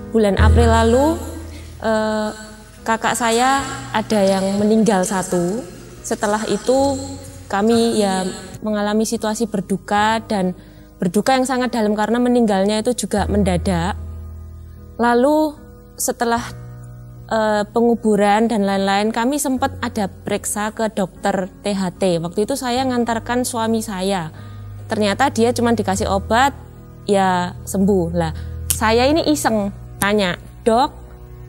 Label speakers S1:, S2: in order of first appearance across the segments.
S1: bulan April lalu kakak saya ada yang meninggal satu. Setelah itu kami ya mengalami situasi berduka dan berduka yang sangat dalam karena meninggalnya itu juga mendadak. Lalu setelah penguburan dan lain-lain, kami sempat ada periksa ke dokter THT. Waktu itu saya ngantarkan suami saya. Ternyata dia cuma dikasih obat, ya sembuh. Lah, saya ini iseng tanya, "Dok,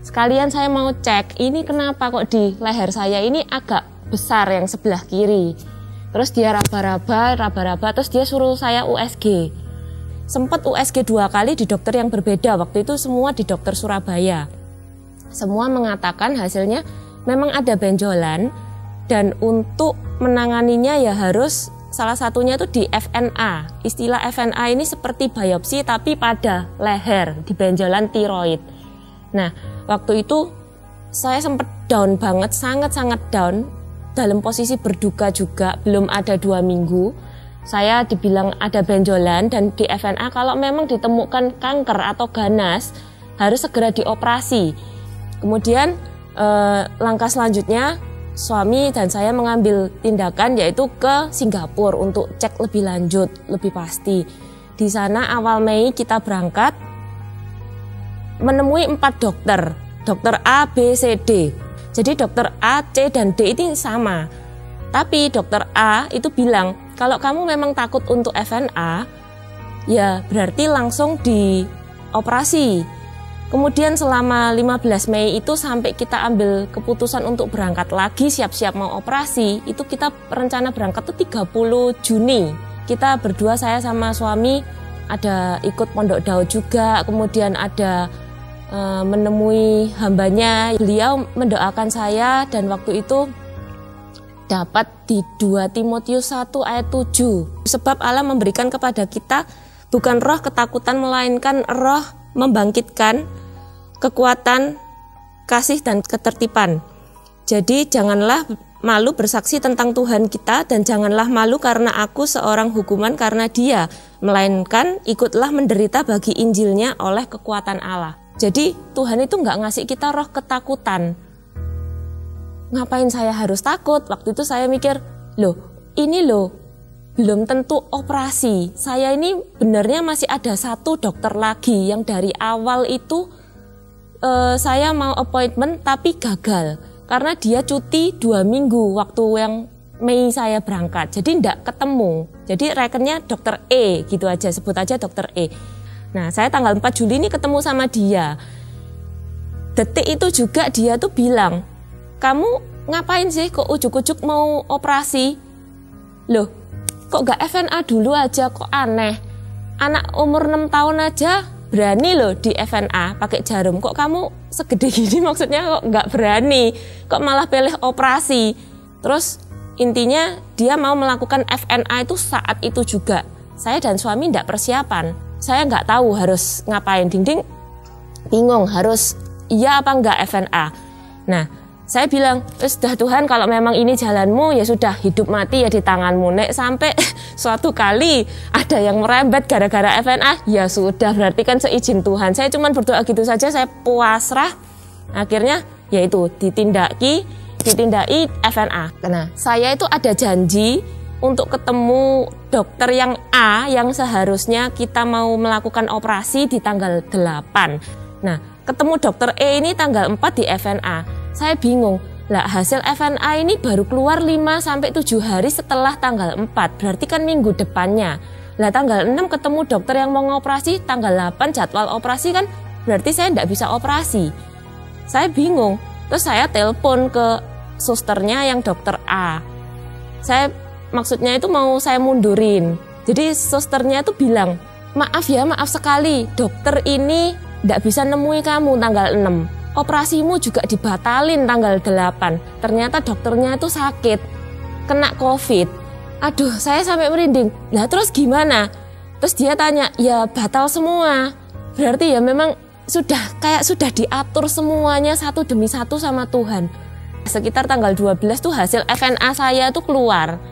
S1: sekalian saya mau cek, ini kenapa kok di leher saya ini agak besar yang sebelah kiri?" Terus dia raba-raba, terus dia suruh saya USG. Sempat USG 2 kali di dokter yang berbeda, waktu itu semua di dokter Surabaya. Semua mengatakan hasilnya memang ada benjolan dan untuk menanganinya ya harus salah satunya itu di FNA. Istilah FNA ini seperti biopsi tapi pada leher, di benjolan tiroid. Nah, waktu itu saya sempat down banget, sangat-sangat down, dalam posisi berduka juga, belum ada 2 minggu. Saya dibilang ada benjolan dan di FNA kalau memang ditemukan kanker atau ganas harus segera dioperasi. Kemudian langkah selanjutnya suami dan saya mengambil tindakan yaitu ke Singapura untuk cek lebih lanjut, lebih pasti. Di sana awal Mei kita berangkat menemui 4 dokter, dokter A, B, C, D. Jadi dokter A, C, dan D ini sama. Tapi dokter A itu bilang, kalau kamu memang takut untuk FNA, ya berarti langsung dioperasi. Kemudian selama 15 Mei itu sampai kita ambil keputusan untuk berangkat lagi, siap-siap mau operasi, itu kita rencana berangkat itu 30 Juni. Kita berdua, saya sama suami, ada ikut Pondok Daud juga, kemudian ada menemui hambanya. Beliau mendoakan saya dan waktu itu dapat di 2 Timotius 1 ayat 7. Sebab Allah memberikan kepada kita bukan roh ketakutan melainkan roh membangkitkan kekuatan, kasih dan ketertiban. Jadi janganlah malu bersaksi tentang Tuhan kita dan janganlah malu karena aku seorang hukuman karena Dia, melainkan ikutlah menderita bagi Injilnya oleh kekuatan Allah. Jadi Tuhan itu nggak ngasih kita roh ketakutan. Ngapain saya harus takut? Waktu itu saya mikir, ini belum tentu operasi. Saya ini benarnya masih ada 1 dokter lagi yang dari awal itu saya mau appointment tapi gagal. Karena dia cuti 2 minggu waktu yang Mei saya berangkat. Jadi enggak ketemu. Jadi rekennya dokter E gitu aja, sebut aja dokter E. Nah, saya tanggal 4 Juli ini ketemu sama dia. Detik itu juga dia tuh bilang, "Kamu ngapain sih kok ujuk-ujuk mau operasi? Loh, kok gak FNA dulu aja, kok aneh. Anak umur 6 tahun aja berani loh di FNA pakai jarum. Kok kamu segede gini maksudnya kok gak berani? Kok malah pilih operasi?" Terus intinya dia mau melakukan FNA itu saat itu juga. Saya dan suami gak persiapan. Saya nggak tahu harus ngapain, bingung harus iya apa enggak FNA. Nah, saya bilang, sudah Tuhan kalau memang ini jalanmu ya sudah, hidup mati ya di tanganmu. Nek sampai suatu kali ada yang merembet gara-gara FNA, ya sudah berarti kan seizin Tuhan. Saya cuma berdoa gitu saja, saya pasrah. Akhirnya yaitu ditindaki FNA. Nah, saya itu ada janji untuk ketemu dokter yang A yang seharusnya kita mau melakukan operasi di tanggal 8. Nah, ketemu dokter E ini tanggal 4 di FNA. Saya bingung, lah hasil FNA ini baru keluar 5-7 hari setelah tanggal 4, berarti kan minggu depannya. Lah tanggal 6 ketemu dokter yang mau ngoperasi, tanggal 8 jadwal operasi kan berarti saya tidak bisa operasi. Saya bingung, terus saya telepon ke susternya yang dokter A. Maksudnya itu mau saya mundurin. Jadi susternya itu bilang, maaf sekali, dokter ini tidak bisa nemui kamu tanggal 6. Operasimu juga dibatalin tanggal 8. Ternyata dokternya itu sakit, kena COVID. Aduh, saya sampai merinding. Lah terus gimana? Terus dia tanya, ya batal semua. Berarti ya memang sudah diatur semuanya satu demi satu sama Tuhan. Sekitar tanggal 12 tuh hasil FNA saya tuh keluar.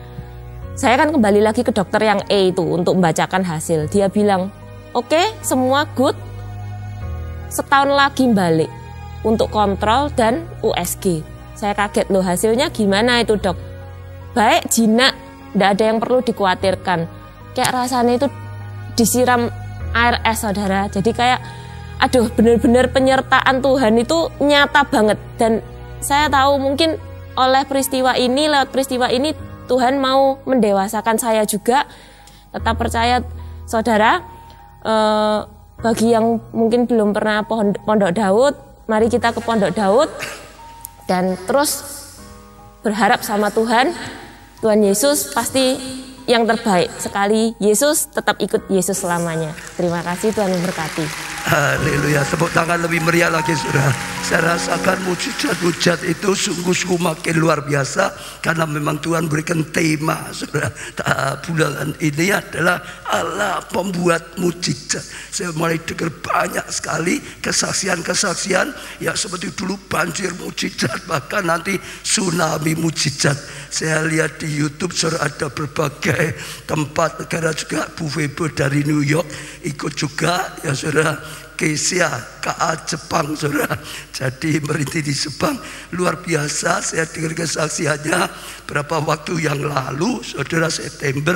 S1: Saya kan kembali lagi ke dokter yang E itu untuk membacakan hasil. Dia bilang, oke, semua good. setahun lagi balik untuk kontrol dan USG. Saya kaget loh, hasilnya gimana itu dok? Baik, jinak, tidak ada yang perlu dikhawatirkan. Kayak rasanya itu disiram air es saudara. Jadi kayak aduh, benar-benar penyertaan Tuhan itu nyata banget. Dan saya tahu mungkin oleh peristiwa ini, lewat peristiwa ini Tuhan mau mendewasakan saya juga. Tetap percaya saudara, bagi yang mungkin belum pernah Pondok Daud, mari kita ke Pondok Daud dan terus berharap sama Tuhan. Tuhan Yesus pasti yang terbaik. Sekali Yesus, tetap ikut Yesus selamanya. Terima kasih, Tuhan memberkati.
S2: Haleluya, tepuk tangan lebih meriah lagi saudara. Saya rasakan mujizat-mujizat itu sungguh-sungguh makin luar biasa, karena memang Tuhan berikan tema saudara. Bulan ini adalah Allah pembuat mujizat. Saya mulai dengar banyak sekali kesaksian-kesaksian, ya seperti dulu banjir mujizat, bahkan nanti tsunami mujizat. Saya lihat di YouTube saudara, ada berbagai tempat negara juga. Bu Weber dari New York ikut juga ya saudara. Kesia KA Jepang saudara, jadi merintis di Jepang. Luar biasa, saya dengar kesaksiannya berapa waktu yang lalu saudara, September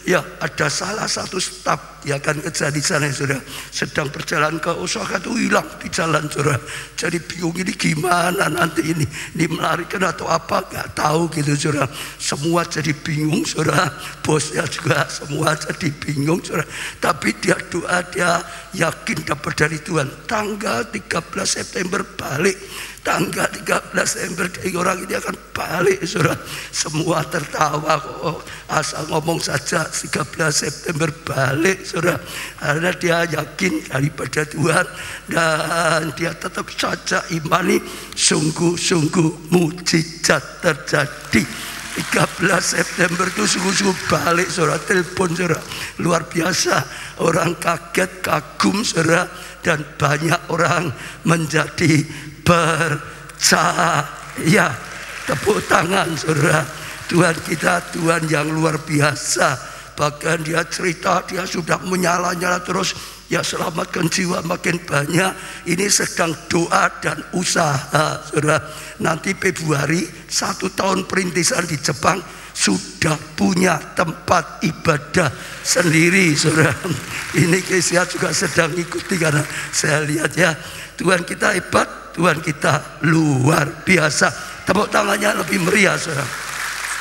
S2: ya, ada salah satu staf ya kan kerja di sana saudara, sedang berjalan ke Osaka itu hilang di jalan saudara. Jadi bingung ini gimana nanti ini melarikan atau apa, nggak tahu gitu saudara. Semua jadi bingung saudara, bosnya juga semua jadi bingung saudara. Tapi dia doa, dia yakin dapat dari Tuhan. Tanggal 13 September balik, tanggal 13 September orang ini akan balik saudara. Semua tertawa kok, asal ngomong saja 13 September balik saudara, karena dia yakin daripada Tuhan dan dia tetap saja imani. Sungguh-sungguh mujizat terjadi. 13 September itu sungguh-sungguh balik saudara. Telepon saudara, luar biasa, orang kaget, kagum saudara, dan banyak orang menjadi percaya. Tepuk tangan saudara. Tuhan kita Tuhan yang luar biasa. Bahkan dia cerita dia sudah menyala-nyala terus, ya selamatkan jiwa makin banyak. Ini sedang doa dan usaha saudara. Nanti Februari 1 tahun perintisan di Jepang, sudah punya tempat ibadah sendiri saudara. Ini Kesia juga sedang ikuti, karena saya lihat ya, Tuhan kita hebat, Tuhan kita luar biasa. Tepuk tangannya lebih meriah saudara.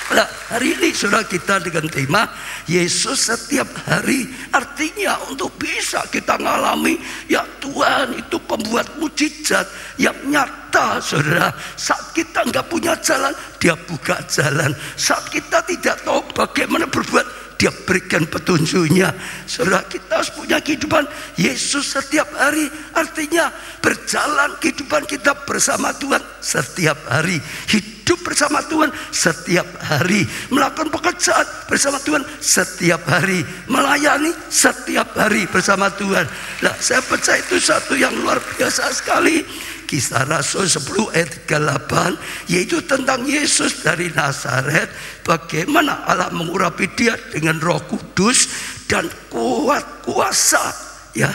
S2: Nah, hari ini saudara, kita dengan tema Yesus setiap hari. Artinya untuk bisa kita ngalami ya Tuhan itu pembuat mujizat yang nyata saudara. Saat kita nggak punya jalan, dia buka jalan. Saat kita tidak tahu bagaimana berbuat, dia berikan petunjuknya. Saudara, kita harus punya kehidupan Yesus setiap hari. Artinya berjalan kehidupan kita bersama Tuhan setiap hari, hidup bersama Tuhan setiap hari, melakukan pekerjaan bersama Tuhan setiap hari, melayani setiap hari bersama Tuhan. Nah, saya percaya itu satu yang luar biasa sekali. Kisah Rasul 10 ayat 38, yaitu tentang Yesus dari Nazaret, bagaimana Allah mengurapi dia dengan Roh Kudus dan kuat kuasa. Ya,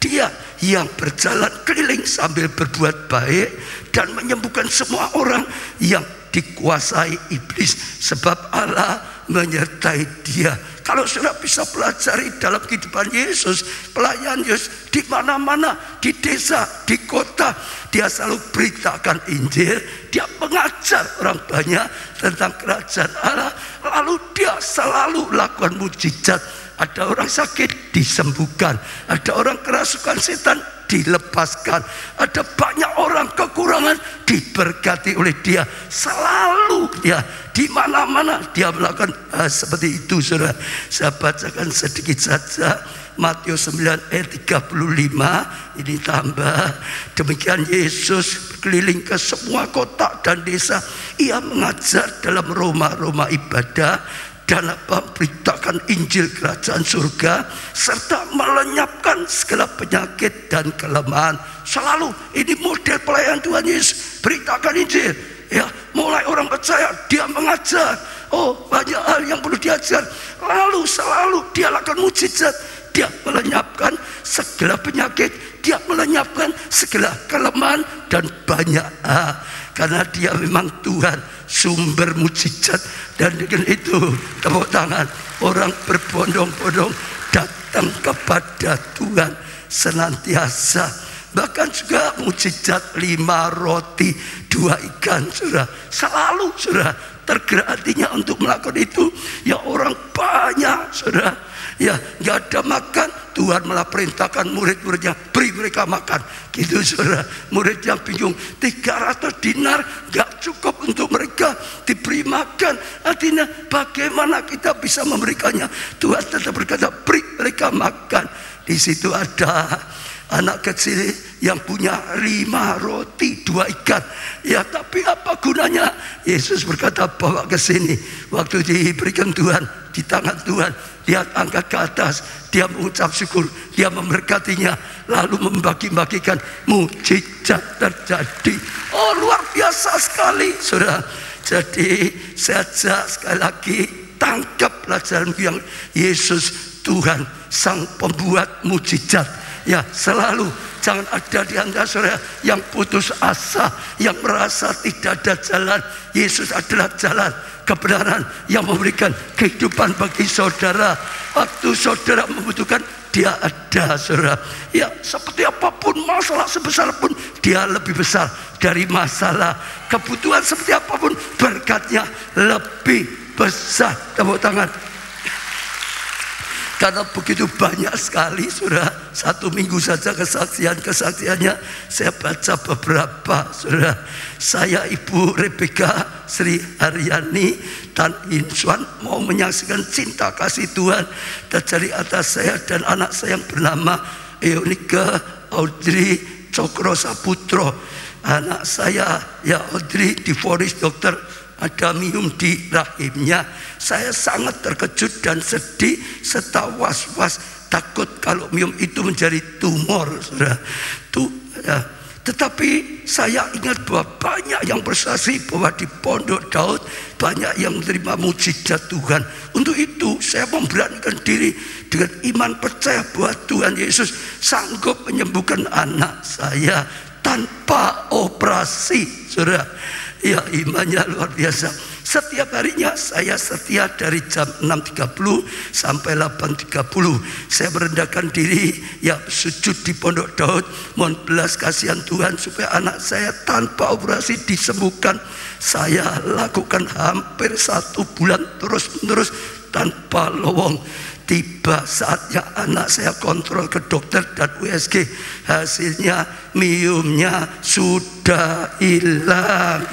S2: dia yang berjalan keliling sambil berbuat baik dan menyembuhkan semua orang yang dikuasai iblis, sebab Allah menyertai dia. Kalau sudah bisa pelajari dalam kehidupan Yesus, pelayan Yesus di mana-mana, di desa, di kota, dia selalu beritakan Injil, dia mengajar orang banyak tentang kerajaan Allah, lalu dia selalu lakukan mujizat. Ada orang sakit disembuhkan, ada orang kerasukan setan dilepaskan, ada banyak orang kekurangan diberkati oleh dia. Selalu dia di mana-mana dia melakukan seperti itu saudara. Saya bacakan sedikit saja Matius 9 ayat 35 ini tambah. Demikian Yesus berkeliling ke semua kota dan desa, ia mengajar dalam rumah-rumah ibadah dan memberitakan Injil kerajaan surga, serta melenyapkan segala penyakit dan kelemahan. Selalu ini model pelayan Tuhan Yesus, beritakan Injil ya, mulai orang percaya dia mengajar. Oh, banyak hal yang perlu diajar, lalu selalu dia lakukan mujizat. Dia melenyapkan segala penyakit, dia melenyapkan segala kelemahan dan banyak karena dia memang Tuhan, sumber mujizat. Dan dengan itu tepuk tangan, orang berbondong-bondong datang kepada Tuhan senantiasa. Bahkan juga mujizat 5 roti 2 ikan, saudara, selalu saudara tergerak hatinya untuk melakukan itu. Ya orang banyak, saudara, ya nggak ada makan, Tuhan malah perintahkan murid-muridnya, beri mereka makan. Gitu saudara, murid yang bingung, 300 dinar nggak cukup untuk mereka diberi makan. Artinya bagaimana kita bisa memberikannya? Tuhan tetap berkata, beri mereka makan. Di situ ada anak kecil yang punya 5 roti 2 ikan. Ya tapi apa gunanya? Yesus berkata, bawa ke sini. Waktu diberikan Tuhan di tangan Tuhan, dia angkat ke atas, dia mengucap syukur, dia memberkatinya, lalu membagi-bagikan. Mujizat terjadi. Oh luar biasa sekali, saudara. Jadi saya ajak sekali lagi, tangkap pelajaran yang Yesus Tuhan, sang pembuat mujizat. Ya selalu, jangan ada di antara saudara yang putus asa, yang merasa tidak ada jalan. Yesus adalah jalan, kebenaran yang memberikan kehidupan bagi saudara. Waktu saudara membutuhkan, dia ada, saudara. Ya seperti apapun masalah, sebesar pun dia lebih besar dari masalah. Kebutuhan seperti apapun, berkatnya lebih besar. Tepuk tangan. Karena begitu banyak sekali, saudara. 1 minggu saja kesaksiannya saya baca beberapa, saudara. Saya Ibu Rebeka Sri Haryani Tan Insuan mau menyaksikan cinta kasih Tuhan terjadi atas saya dan anak saya yang bernama Eonika Audrey Cokro Saputro. Anak saya ya Audrey divonis dokter ada miom di rahimnya. Saya sangat terkejut dan sedih serta was-was, takut kalau miom itu menjadi tumor, saudara. Tetapi saya ingat bahwa banyak yang bersaksi bahwa di Pondok Daud banyak yang menerima mujizat Tuhan. Untuk itu saya memberanikan diri dengan iman percaya bahwa Tuhan Yesus sanggup menyembuhkan anak saya tanpa operasi, saudara. Ya imannya luar biasa. Setiap harinya saya setia dari jam 6.30 sampai 8.30. Saya merendahkan diri, ya sujud di Pondok Daud, mohon belas kasihan Tuhan supaya anak saya tanpa operasi disembuhkan. Saya lakukan hampir 1 bulan terus-menerus tanpa lowong. Tiba saatnya anak saya kontrol ke dokter dan USG. Hasilnya miomnya sudah hilang.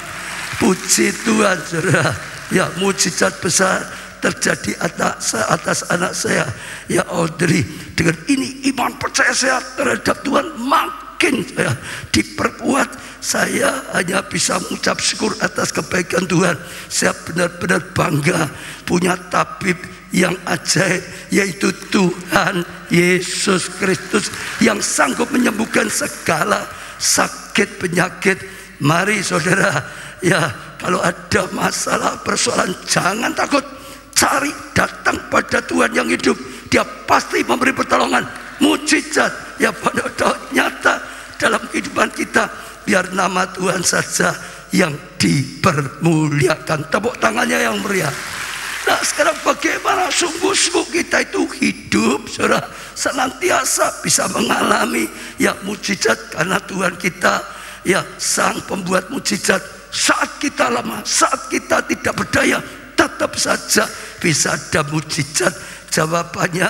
S2: Puji Tuhan, saudara. Ya mujizat besar terjadi atas anak saya, ya Audrey. Dengan ini iman percaya saya terhadap Tuhan makin saya diperkuat. Saya hanya bisa mengucap syukur atas kebaikan Tuhan. Saya benar-benar bangga punya tabib yang ajaib, yaitu Tuhan Yesus Kristus yang sanggup menyembuhkan segala sakit penyakit. Mari saudara, ya kalau ada masalah persoalan jangan takut, cari datang pada Tuhan yang hidup. Dia pasti memberi pertolongan, mujizat ya pada nyata dalam kehidupan kita. Biar nama Tuhan saja yang dipermuliakan. Tepuk tangannya yang meriah. Nah sekarang bagaimana sungguh-sungguh kita itu hidup, saudara, senantiasa bisa mengalami ya mujizat karena Tuhan kita ya sang pembuat mujizat. Saat kita lemah, saat kita tidak berdaya, tetap saja bisa ada mujizat. Jawabannya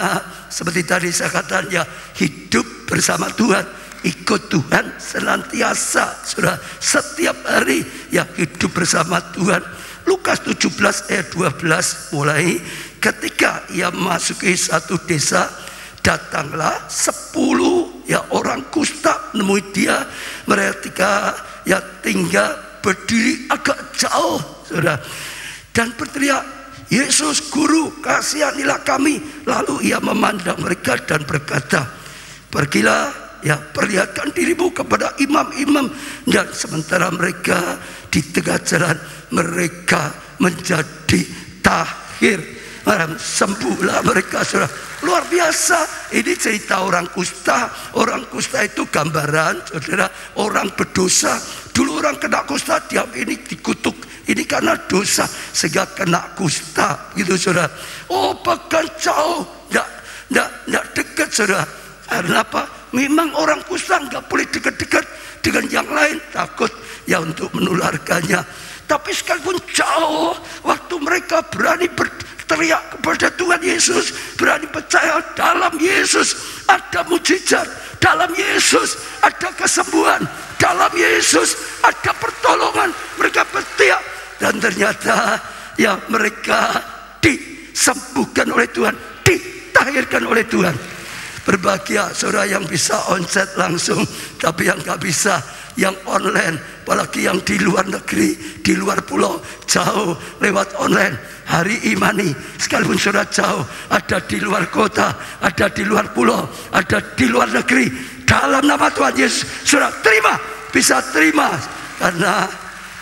S2: seperti tadi saya katakan, ya hidup bersama Tuhan, ikut Tuhan senantiasa, saudara, setiap hari ya hidup bersama Tuhan. Lukas 17 ayat 12 mulai, ketika ia memasuki satu desa, datanglah 10 ya orang kusta menemui dia. Mereka ya tinggal berdiri agak jauh, saudara, dan berteriak, Yesus Guru, kasihanilah kami. Lalu ia memandang mereka dan berkata, pergilah, ya perlihatkan dirimu kepada imam-imam. Dan sementara mereka di tengah jalan, mereka menjadi tahir. sembuhlah mereka, saudara. Luar biasa. Ini cerita orang kusta. Orang kusta itu gambaran, saudara, orang berdosa. Dulu orang kena kusta, dia ini dikutuk. Ini karena dosa sehingga kena kusta, gitu, saudara. Oh, bahkan jauh, nggak dekat, saudara. Karena apa? Memang orang kusta nggak boleh dekat-dekat dengan yang lain, takut ya untuk menularkannya. Tapi sekalipun jauh, waktu mereka berani berteriak kepada Tuhan Yesus, berani percaya dalam Yesus ada mujizat, dalam Yesus ada kesembuhan, dalam Yesus ada pertolongan. Mereka berteriak dan ternyata ya mereka disembuhkan oleh Tuhan, ditahirkan oleh Tuhan. Berbahagia saudara yang bisa onsite langsung, tapi yang gak bisa, yang online, apalagi yang di luar negeri, di luar pulau, jauh lewat online. Hari Imani, sekalipun saudara jauh, ada di luar kota, ada di luar pulau, ada di luar negeri, dalam nama Tuhan Yesus, saudara terima, bisa terima, karena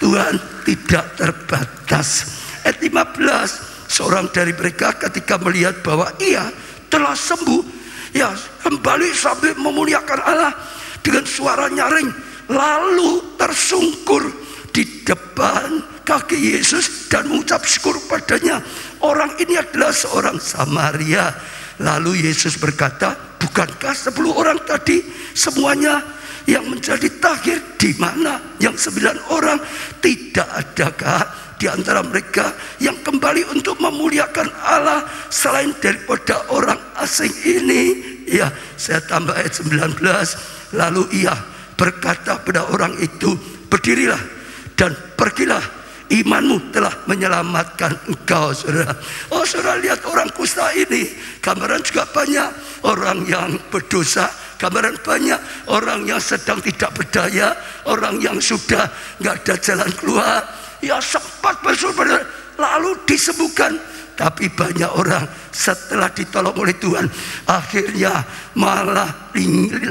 S2: Tuhan tidak terbatas. Ayat 15, seorang dari mereka ketika melihat bahwa ia telah sembuh, ya kembali sambil memuliakan Allah dengan suara nyaring, lalu tersungkur di depan kaki Yesus dan mengucap syukur padanya. Orang ini adalah seorang Samaria. Lalu Yesus berkata, bukankah 10 orang tadi semuanya yang menjadi tahir di mana? Yang 9 orang, tidak adakah di antara mereka yang kembali untuk memuliakan Allah selain daripada orang asing ini? Ya, saya tambah ayat 19. Lalu ia berkata pada orang itu, berdirilah dan pergilah, imanmu telah menyelamatkan engkau, saudara. Oh, saudara, lihat orang kusta ini, gambaran juga banyak orang yang berdosa, gambaran banyak orang yang sedang tidak berdaya, orang yang sudah nggak ada jalan keluar, ya sempat bersyukur lalu disembuhkan. Tapi banyak orang setelah ditolong oleh Tuhan, akhirnya malah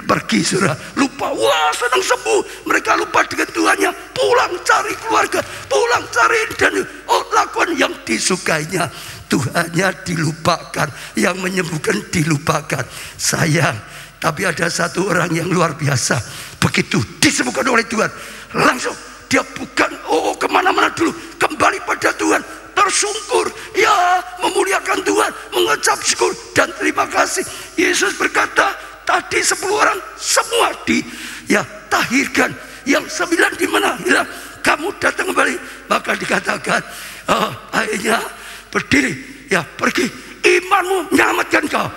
S2: pergi, saudara. Lupa, wah senang sembuh. Mereka lupa dengan Tuhannya, pulang cari keluarga, pulang cari dan lakukan yang disukainya. Tuhannya dilupakan, yang menyembuhkan dilupakan. Sayang, tapi ada satu orang yang luar biasa. Begitu disembuhkan oleh Tuhan, langsung dia bukan kemana-mana dulu, kembali pada Tuhan, tersungkur, ya memuliakan Tuhan, mengucap syukur dan terima kasih. Yesus berkata, tadi 10 orang semua tahirkan, yang 9 di mana? Hilang. Kamu datang kembali, maka dikatakan, akhirnya berdiri, ya pergi, imanmu menyelamatkan kau.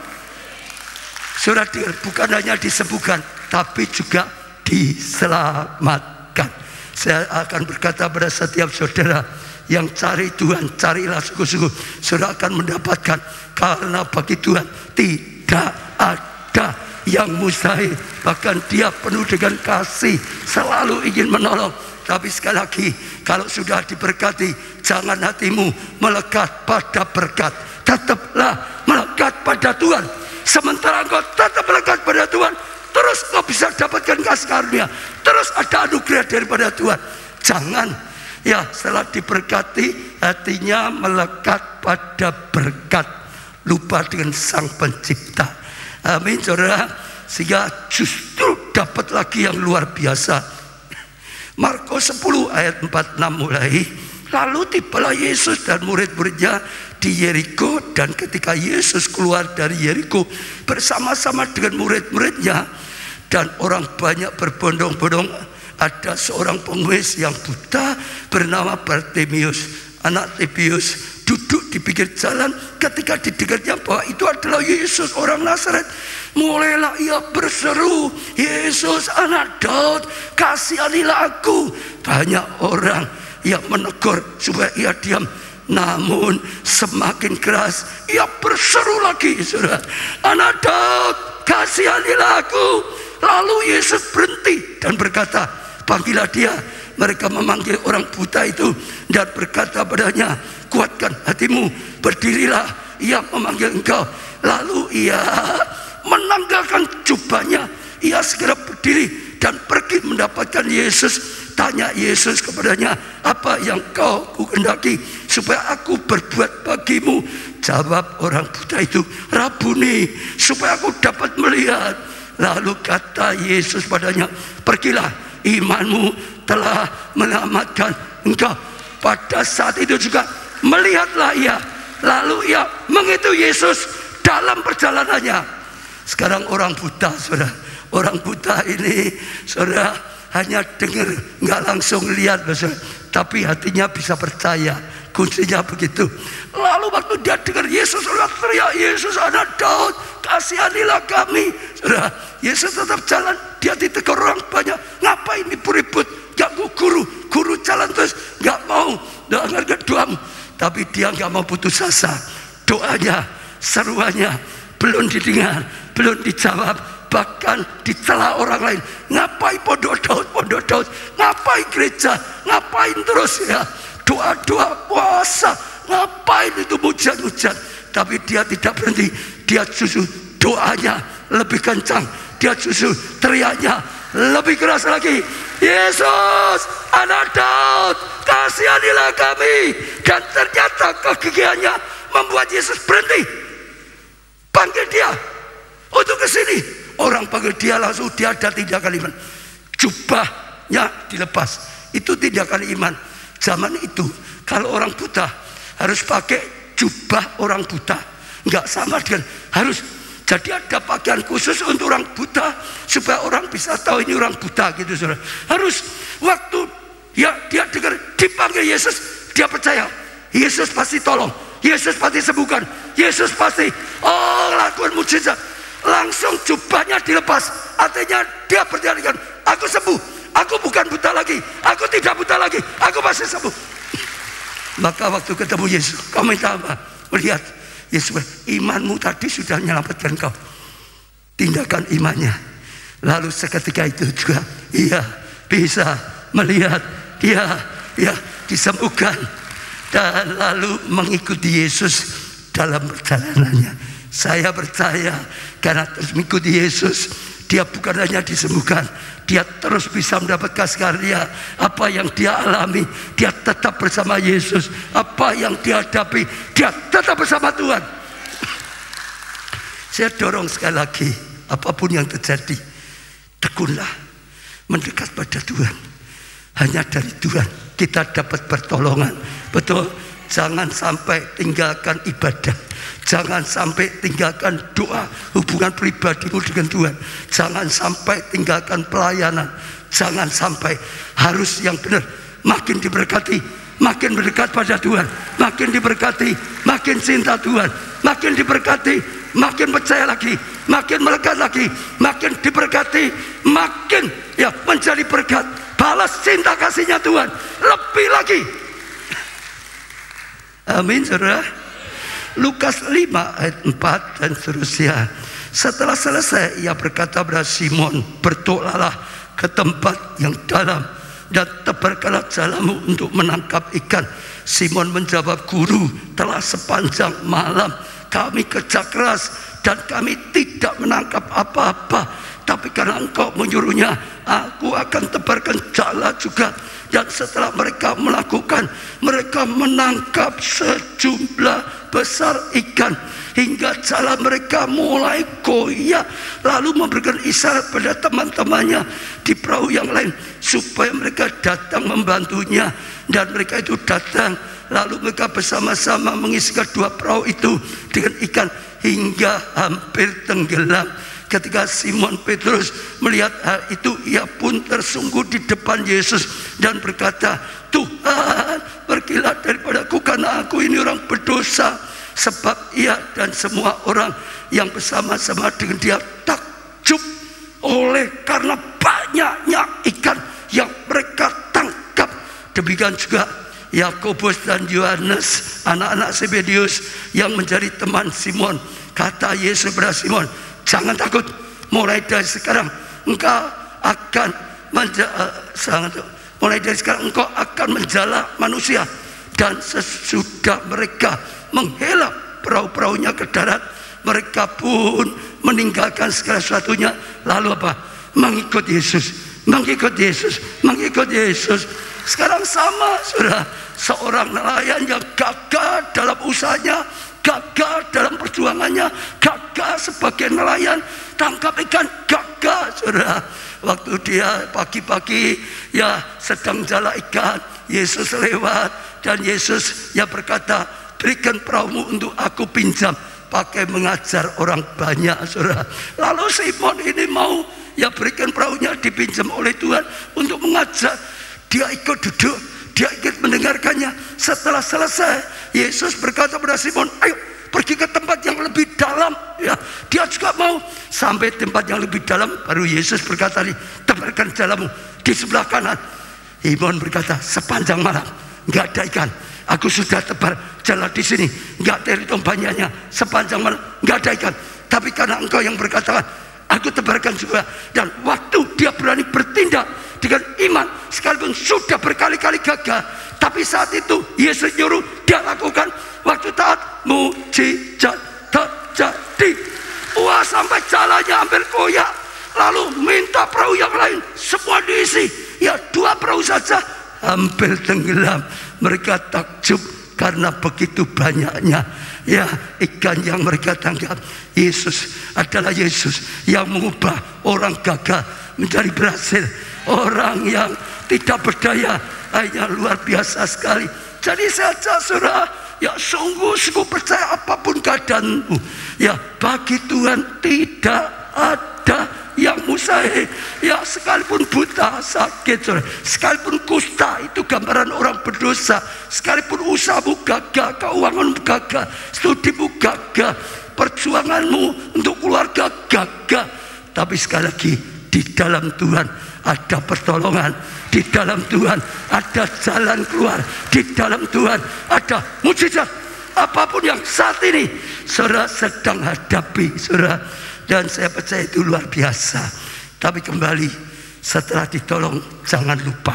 S2: Saudara, bukan hanya disembuhkan, tapi juga diselamatkan. Saya akan berkata pada setiap saudara yang cari Tuhan, carilah sungguh-sungguh, saudara akan mendapatkan. Karena bagi Tuhan tidak ada yang mustahil. Bahkan dia penuh dengan kasih, selalu ingin menolong. Tapi sekali lagi, kalau sudah diberkati, jangan hatimu melekat pada berkat. Tetaplah melekat pada Tuhan. Sementara engkau tetap melekat pada Tuhan, terus engkau bisa dapatkan kasih karunia, terus ada anugerah daripada Tuhan. Jangan ya setelah diberkati hatinya melekat pada berkat, lupa dengan Sang Pencipta. Amin, saudara. Sehingga justru dapat lagi yang luar biasa. Markus 10 ayat 46 mulai. Lalu tibalah Yesus dan murid-muridnya di Yeriko, dan ketika Yesus keluar dari Yeriko bersama-sama dengan murid-muridnya dan orang banyak berbondong-bondong, ada seorang pengemis yang buta bernama Bartimeus, anak Tibeus, duduk di pinggir jalan. Ketika didengarnya bahwa itu adalah Yesus orang Nazaret, mulailah ia berseru, Yesus anak Daud, kasihanilah aku. Banyak orang yang menegur supaya ia diam, namun semakin keras ia berseru lagi, saudara, anak Daud, kasihanilah aku. Lalu Yesus berhenti dan berkata, panggillah dia. Mereka memanggil orang buta itu dan berkata padanya, kuatkan hatimu, berdirilah, ia memanggil engkau. Lalu ia menanggalkan jubahnya, ia segera berdiri dan pergi mendapatkan Yesus. Tanya Yesus kepadanya, apa yang kau kehendaki supaya aku berbuat bagimu? Jawab orang buta itu, Rabuni, supaya aku dapat melihat. Lalu kata Yesus padanya, pergilah, imanmu telah menyelamatkan engkau. Pada saat itu juga melihatlah ia. Lalu ia mengikuti Yesus dalam perjalanannya. Sekarang orang buta, saudara, orang buta ini, saudara, hanya dengar, nggak langsung lihat, saudara, tapi hatinya bisa percaya. Kuncinya begitu. Lalu waktu dia dengar Yesus, saudara, teriak, Yesus anak Daud, kasihanilah kami. Saudara, Yesus tetap jalan. Dia ditegur orang banyak, ngapain ribut-ribut, ganggu guru jalan terus, nggak mau dengarkan doamu. Tapi dia nggak mau putus asa. Doanya, seruannya belum didengar, belum dijawab, bahkan dicela orang lain. Ngapain pondok Daud, ngapain gereja, ngapain terus ya, doa-doa, puasa, ngapain itu hujan-hujan. Tapi dia tidak berhenti. Dia justru doanya lebih kencang, dia justru teriaknya lebih keras lagi, Yesus anak Daud, kasihanilah kami. Dan ternyata kegigihannya membuat Yesus berhenti, panggil dia untuk ke sini. Orang panggil dia, langsung dia ada tindakan iman. Jubahnya dilepas. Itu tindakan iman. Zaman itu kalau orang buta harus pakai jubah orang buta, nggak sama dengan harus. Jadi ada pakaian khusus untuk orang buta supaya orang bisa tahu ini orang buta gitu, saudara. Harus waktu ya dia dengar dipanggil Yesus, dia percaya Yesus pasti tolong, Yesus pasti sembuhkan, Yesus pasti lakukan mujizat. Langsung jubahnya dilepas. Artinya dia berjanjikan, aku sembuh, aku bukan buta lagi, aku tidak buta lagi, aku pasti sembuh. Maka waktu ketemu Yesus, kau minta apa? Melihat Yesus, imanmu tadi sudah menyelamatkan kau. Tindakan imannya. Lalu seketika itu juga ia bisa melihat, dia disembuhkan. Dan lalu mengikuti Yesus dalam perjalanannya. Saya percaya karena terus mengikuti Yesus, dia bukan hanya disembuhkan, dia terus bisa mendapatkan karya. Apa yang dia alami, dia tetap bersama Yesus. Apa yang dia hadapi, dia tetap bersama Tuhan. Saya dorong sekali lagi, apapun yang terjadi, tekunlah mendekat pada Tuhan. Hanya dari Tuhan kita dapat pertolongan. Betul, jangan sampai tinggalkan ibadah, jangan sampai tinggalkan doa, hubungan pribadimu dengan Tuhan. Jangan sampai tinggalkan pelayanan. Jangan sampai, harus yang benar. Makin diberkati, makin mendekat pada Tuhan, makin diberkati, makin cinta Tuhan, makin diberkati, makin percaya lagi, makin melekat lagi, makin diberkati, makin menjadi berkat. Balas cinta kasihnya Tuhan lebih lagi. Amin, saudara. Lukas 5 ayat 4 dan seterusnya. Setelah selesai, ia berkata kepada Simon, bertolaklah ke tempat yang dalam dan tebarkanlah jalamu untuk menangkap ikan. Simon menjawab, Guru, telah sepanjang malam kami kerja keras dan kami tidak menangkap apa-apa. Tapi karena engkau menyuruhnya, aku akan tebarkan jala juga. Dan setelah mereka melakukan, mereka menangkap sejumlah besar ikan hingga jala mereka mulai goyah. Lalu memberikan isyarat pada teman-temannya di perahu yang lain supaya mereka datang membantunya. Dan mereka itu datang, lalu mereka bersama-sama mengisi kedua perahu itu dengan ikan hingga hampir tenggelam. Ketika Simon Petrus melihat hal itu, ia pun tersungkur di depan Yesus dan berkata, Tuhan, pergilah daripadaku karena aku ini orang berdosa. Sebab ia dan semua orang yang bersama-sama dengan dia takjub oleh karena banyaknya ikan yang mereka tangkap. Demikian juga Yakobus dan Yohanes, anak-anak Zebedius yang menjadi teman Simon. Kata Yesus kepada Simon, jangan takut, mulai dari sekarang engkau akan menjala manusia. Dan sesudah mereka menghela perahu-perahunya ke darat, mereka pun meninggalkan segala sesuatunya. Lalu apa? Mengikut Yesus. mengikut Yesus, mengikut Yesus. Sekarang sama, saudara. Seorang nelayan yang gagal dalam usahanya, gagal dalam perjuangannya, gagal sebagai nelayan, tangkap ikan, gagal, saudara. Waktu dia pagi-pagi ya sedang jala ikan, Yesus lewat dan Yesus ya berkata, berikan perahumu untuk aku pinjam, pakai mengajar orang banyak, saudara. Lalu Simon ini mau ya berikan perahunya dipinjam oleh Tuhan untuk mengajar. Dia ikut duduk, dia ikut mendengarkannya. Setelah selesai, Yesus berkata pada Simon, ayo pergi ke tempat yang lebih dalam. Ya, dia juga mau sampai tempat yang lebih dalam. Baru Yesus berkata, tebarkan jalamu di sebelah kanan. Simon berkata, sepanjang malam nggak ada ikan. Aku sudah tebar jala di sini, nggak terhitung banyaknya. Sepanjang malam nggak ada ikan. Tapi karena engkau yang berkata, aku tebarkan juga. Dan waktu dia berani bertindak dengan iman, sekalipun sudah berkali-kali gagal, tapi saat itu Yesus nyuruh dia lakukan. Waktu taat, mujizat terjadi. Wah, sampai jalannya hampir koyak. Lalu minta perahu yang lain, semua diisi. Ya 2 perahu saja hampir tenggelam. Mereka takjub karena begitu banyaknya ya ikan yang mereka tangkap. Yesus adalah Yesus yang mengubah orang gagal menjadi berhasil. Orang yang tidak berdaya hanya luar biasa sekali. Jadi saja, saudara, ya sungguh-sungguh percaya apapun keadaanmu, ya bagi Tuhan tidak ada yang mustahil. Ya sekalipun buta, sakit, saudara, sekalipun kusta, itu gambaran orang berdosa. Sekalipun usahamu gagal, keuanganmu gagal, studimu gagal, perjuanganmu untuk keluarga gagal, tapi sekali lagi di dalam Tuhan ada pertolongan, di dalam Tuhan ada jalan keluar, di dalam Tuhan ada mujizat. Apapun yang saat ini saudara sedang hadapi, saudara, dan saya percaya itu luar biasa. Tapi kembali, setelah ditolong, jangan lupa,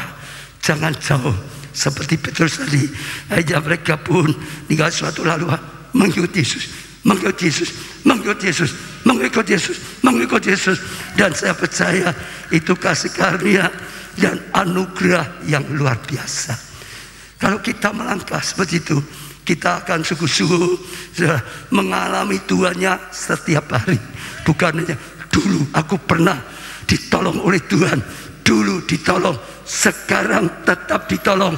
S2: jangan jauh. Seperti Petrus tadi, aja mereka pun tinggal suatu lalu mengikut Yesus, mengikut Yesus, mengikut Yesus, mengikut Yesus, mengikut Yesus. Dan saya percaya itu kasih karunia dan anugerah yang luar biasa. Kalau kita melangkah seperti itu, kita akan sungguh-sungguh mengalami Tuhannya setiap hari. Bukan hanya dulu aku pernah ditolong oleh Tuhan, dulu ditolong, sekarang tetap ditolong,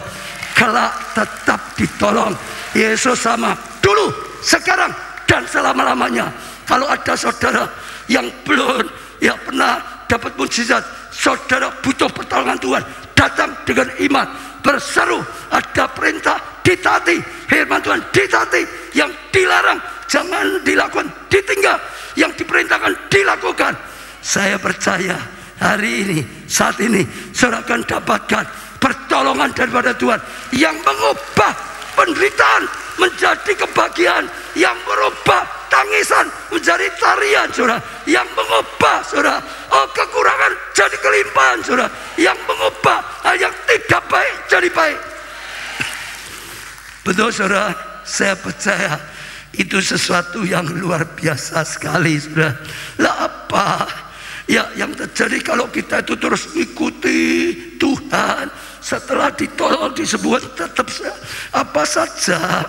S2: kelak tetap ditolong. Yesus sama dulu, sekarang, dan selama-lamanya. Kalau ada saudara yang belum ya pernah dapat mujizat, saudara butuh pertolongan Tuhan, datang dengan iman, berseru, ada perintah ditaati, firman Tuhan ditaati, yang dilarang jangan dilakukan, ditinggal, yang diperintahkan dilakukan. Saya percaya hari ini, saat ini, saudara akan dapatkan pertolongan daripada Tuhan yang mengubah penderitaan menjadi kebahagiaan, yang merubah tangisan menjadi tarian, saudara, yang mengubah, saudara, kekurangan jadi kelimpahan, saudara, yang mengubah hal yang tidak baik jadi baik. Betul, saudara, saya percaya itu sesuatu yang luar biasa sekali, saudara. Lah apa ya yang terjadi kalau kita itu terus mengikuti Tuhan, setelah ditolong disebut tetap apa saja?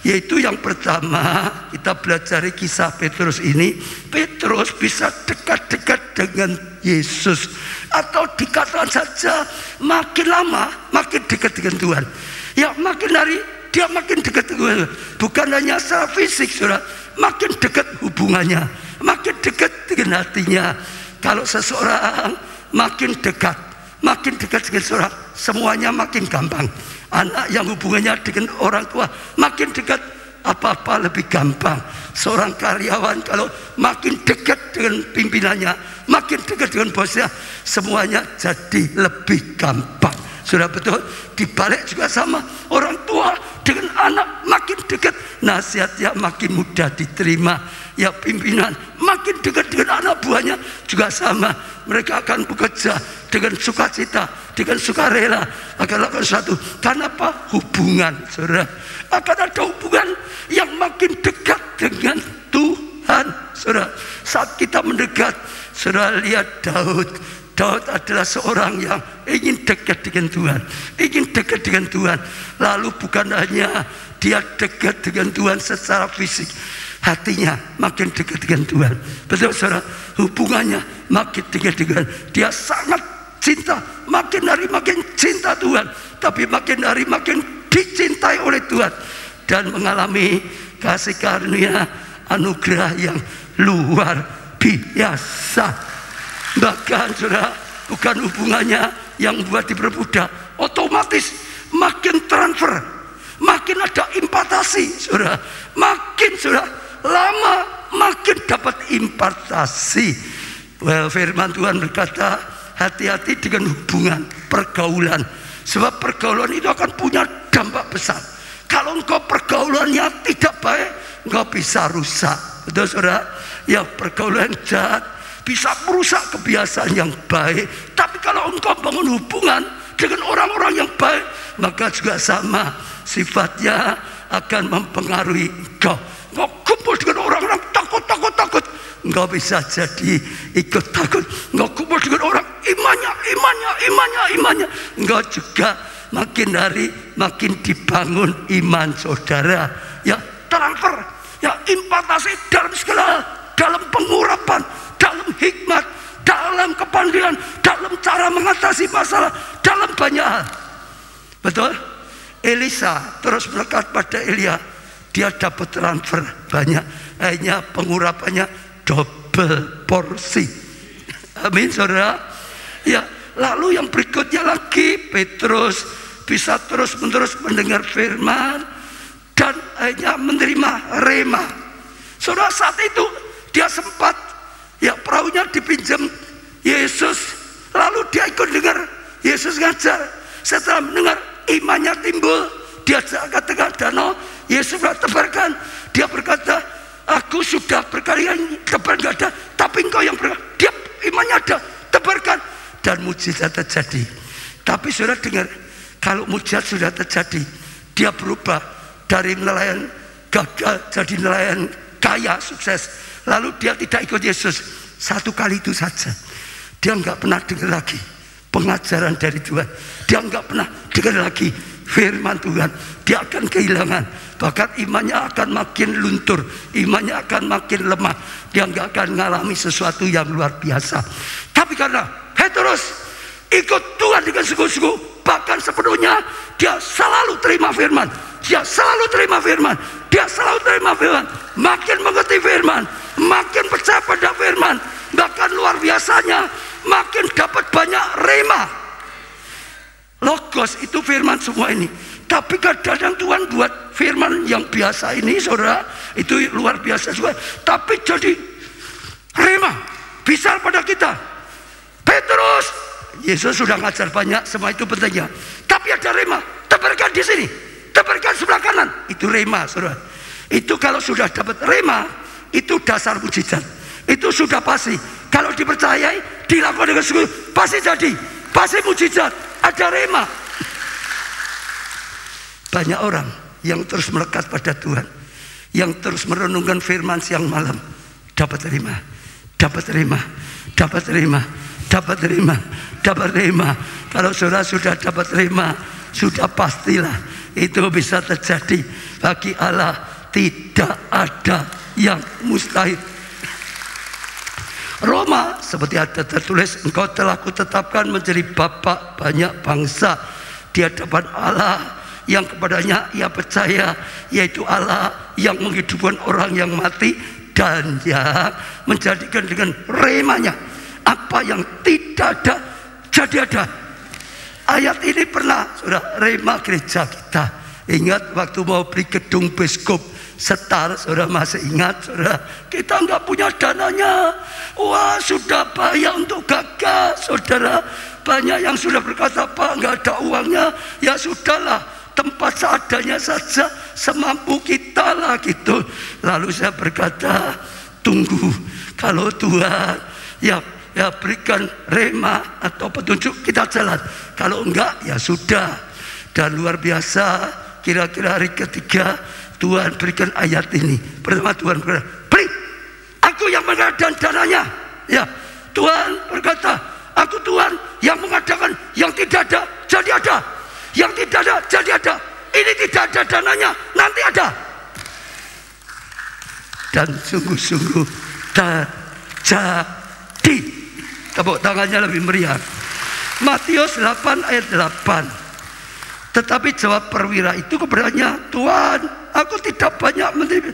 S2: Yaitu yang pertama, kita belajar kisah Petrus ini. Petrus bisa dekat-dekat dengan Yesus, atau dikatakan saja makin lama makin dekat dengan Tuhan. Ya makin hari dia makin dekat dengan Tuhan. Bukan hanya secara fisik, saudara, makin dekat hubungannya, makin dekat dengan hatinya. Kalau seseorang makin dekat dengan seorang, semuanya makin gampang. Anak yang hubungannya dengan orang tua makin dekat, apa-apa lebih gampang. Seorang karyawan kalau makin dekat dengan pimpinannya, makin dekat dengan bosnya, semuanya jadi lebih gampang. Sudah betul. Dibalik juga sama, orang tua dengan anak makin dekat, nasihatnya makin mudah diterima. Ya pimpinan makin dekat dengan anak buahnya juga sama. Mereka akan bekerja dengan sukacita, dengan sukarela, akan lakukan sesuatu. Karena apa? Hubungan, saudara. Akan ada hubungan yang makin dekat dengan Tuhan, saudara. Saat kita mendekat, saudara lihat Daud Daud adalah seorang yang ingin dekat dengan Tuhan, ingin dekat dengan Tuhan. Lalu bukan hanya dia dekat dengan Tuhan secara fisik, hatinya makin dekat dengan Tuhan. Betul saudara, hubungannya makin dekat dengan dia, sangat cinta, makin hari makin cinta Tuhan, tapi makin hari makin dicintai oleh Tuhan, dan mengalami kasih karunia anugerah yang luar biasa. Bahkan saudara, bukan hubungannya yang buat dipermudah, otomatis makin transfer, makin ada impartasi saudara, makin saudara lama makin dapat impartasi. Firman Tuhan berkata, hati-hati dengan hubungan pergaulan, sebab pergaulan itu akan punya dampak besar. Kalau engkau pergaulannya tidak baik, engkau bisa rusak. Betul saudara? Ya, pergaulan jahat bisa merusak kebiasaan yang baik. Tapi kalau engkau bangun hubungan dengan orang-orang yang baik, maka juga sama sifatnya akan mempengaruhi engkau. Engkau kumpul dengan orang-orang takut, engkau bisa jadi ikut takut. Engkau kumpul dengan orang imannya, engkau juga makin hari makin dibangun iman saudara. Ya, transfer, ya, impartasi dalam segala hal, dalam pengurapan, dalam hikmat, dalam kepandaian, dalam cara mengatasi masalah, dalam banyak hal. Betul? Elisa terus melekat pada Elia, dia dapat transfer banyak, akhirnya pengurapannya double porsi. Amin saudara. Ya, lalu yang berikutnya lagi, Petrus bisa terus-menerus mendengar firman dan akhirnya menerima rema. Saudara, saat itu dia sempat, ya, perahunya dipinjam Yesus, lalu dia ikut dengar Yesus ngajar. Setelah mendengar, imannya timbul, dia ke tengah danau, Yesus tebarkan, dia berkata, aku sudah berkali-kali tebar gak ada, tapi engkau yang berkata, dia imannya ada, tebarkan, dan mujizat terjadi. Tapi saudara dengar, kalau mujizat sudah terjadi, dia berubah dari nelayan gagal jadi nelayan kaya, sukses. Lalu dia tidak ikut Yesus, satu kali itu saja. Dia nggak pernah dengar lagi pengajaran dari Tuhan, dia nggak pernah dengar lagi firman Tuhan. Dia akan kehilangan, bahkan imannya akan makin luntur, imannya akan makin lemah. Dia nggak akan mengalami sesuatu yang luar biasa. Tapi karena Petrus ikut Tuhan dengan sungguh-sungguh, bahkan sepenuhnya, dia selalu terima firman, dia selalu terima firman, dia selalu terima firman, makin mengerti firman, makin percaya pada firman, bahkan luar biasanya makin dapat banyak rema. Logos itu firman semua ini. Tapi kadang-kadang Tuhan buat firman yang biasa ini saudara, itu luar biasa juga, tapi jadi rema bisa pada kita. Petrus, Yesus sudah ngajar banyak, semua itu pentingnya, tapi ada rema, tebarkan di sini, tebarkan sebelah kanan, itu rema saudara. Itu kalau sudah dapat rema, itu dasar mujizat, itu sudah pasti. Kalau dipercayai, dilakukan dengan sungguh, pasti jadi, pasti mujizat, ada rema. Banyak orang yang terus melekat pada Tuhan, yang terus merenungkan firman siang malam, dapat rema, dapat rema, dapat rema, dapat rema, dapat rema. Kalau saudara sudah dapat rema, sudah pastilah itu bisa terjadi. Bagi Allah tidak ada yang mustahil. Roma seperti ada tertulis, engkau telah kutetapkan menjadi bapa banyak bangsa di hadapan Allah yang kepadanya ia percaya, yaitu Allah yang menghidupkan orang yang mati dan yang menjadikan dengan remanya apa yang tidak ada jadi ada. Ayat ini pernah saudara rema gereja kita. Ingat waktu mau beli gedung Biskop Setar, saudara masih ingat saudara, kita nggak punya dananya. Wah, sudah bayar untuk gagal saudara. Banyak yang sudah berkata, Pak, nggak ada uangnya. Ya sudahlah, tempat seadanya saja, semampu kita lah gitu. Lalu saya berkata, tunggu, kalau Tuhan ya berikan rema atau petunjuk, kita jalan. Kalau enggak, ya sudah. Dan luar biasa, kira-kira hari ketiga Tuhan berikan ayat ini. Pertama Tuhan berkata, beli, aku yang mengadakan dananya. Ya, Tuhan berkata, Aku Tuhan yang mengadakan yang tidak ada jadi ada, yang tidak ada jadi ada. Ini tidak ada dananya, nanti ada. Dan sungguh-sungguh terjadi. Tepuk tangannya lebih meriah. Matius 8 ayat 8. Tetapi jawab perwira itu kepadanya, Tuhan, aku tidak banyak menerima.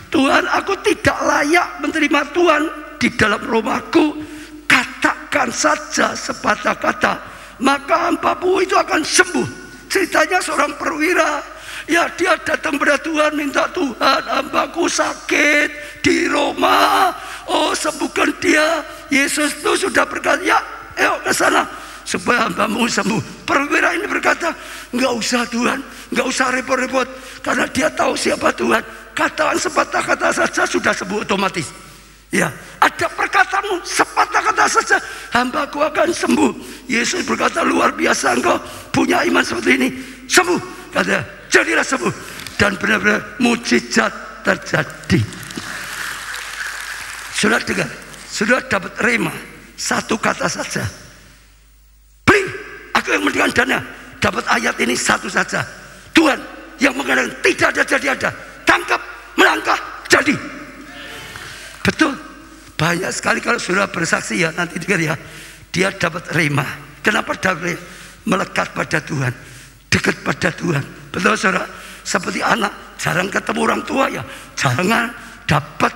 S2: Tuhan, aku tidak layak menerima Tuhan di dalam rumahku. Katakan saja sepatah kata, maka hambamu itu akan sembuh. Ceritanya seorang perwira, ya dia datang pada Tuhan, minta Tuhan, hambaku sakit di Roma, oh sembuhkan dia. Yesus itu sudah berkata, ya ayo ke sana supaya hambamu sembuh. Perwira ini berkata, enggak usah Tuhan, enggak usah repot-repot, karena dia tahu siapa Tuhan. Katakan sepatah kata saja sudah sembuh otomatis. Ya, ada perkataanmu sepatah kata saja, hambaku akan sembuh. Yesus berkata, luar biasa engkau punya iman seperti ini, sembuh. Kata, jadilah sembuh. Dan benar-benar mujizat terjadi. Sudah dengar, sudah dapat rema, satu kata saja. Beli, aku yang memberikan dana. Dapat ayat ini satu saja. Tuhan yang mengatakan tidak ada jadi ada. Tangkap, melangkah, jadi. Betul. Banyak sekali kalau saudara bersaksi ya, nanti dengar ya, dia dapat rema. Kenapa dapat? Melekat pada Tuhan, dekat pada Tuhan. Betul saudara? Seperti anak jarang ketemu orang tua ya, jarang dapat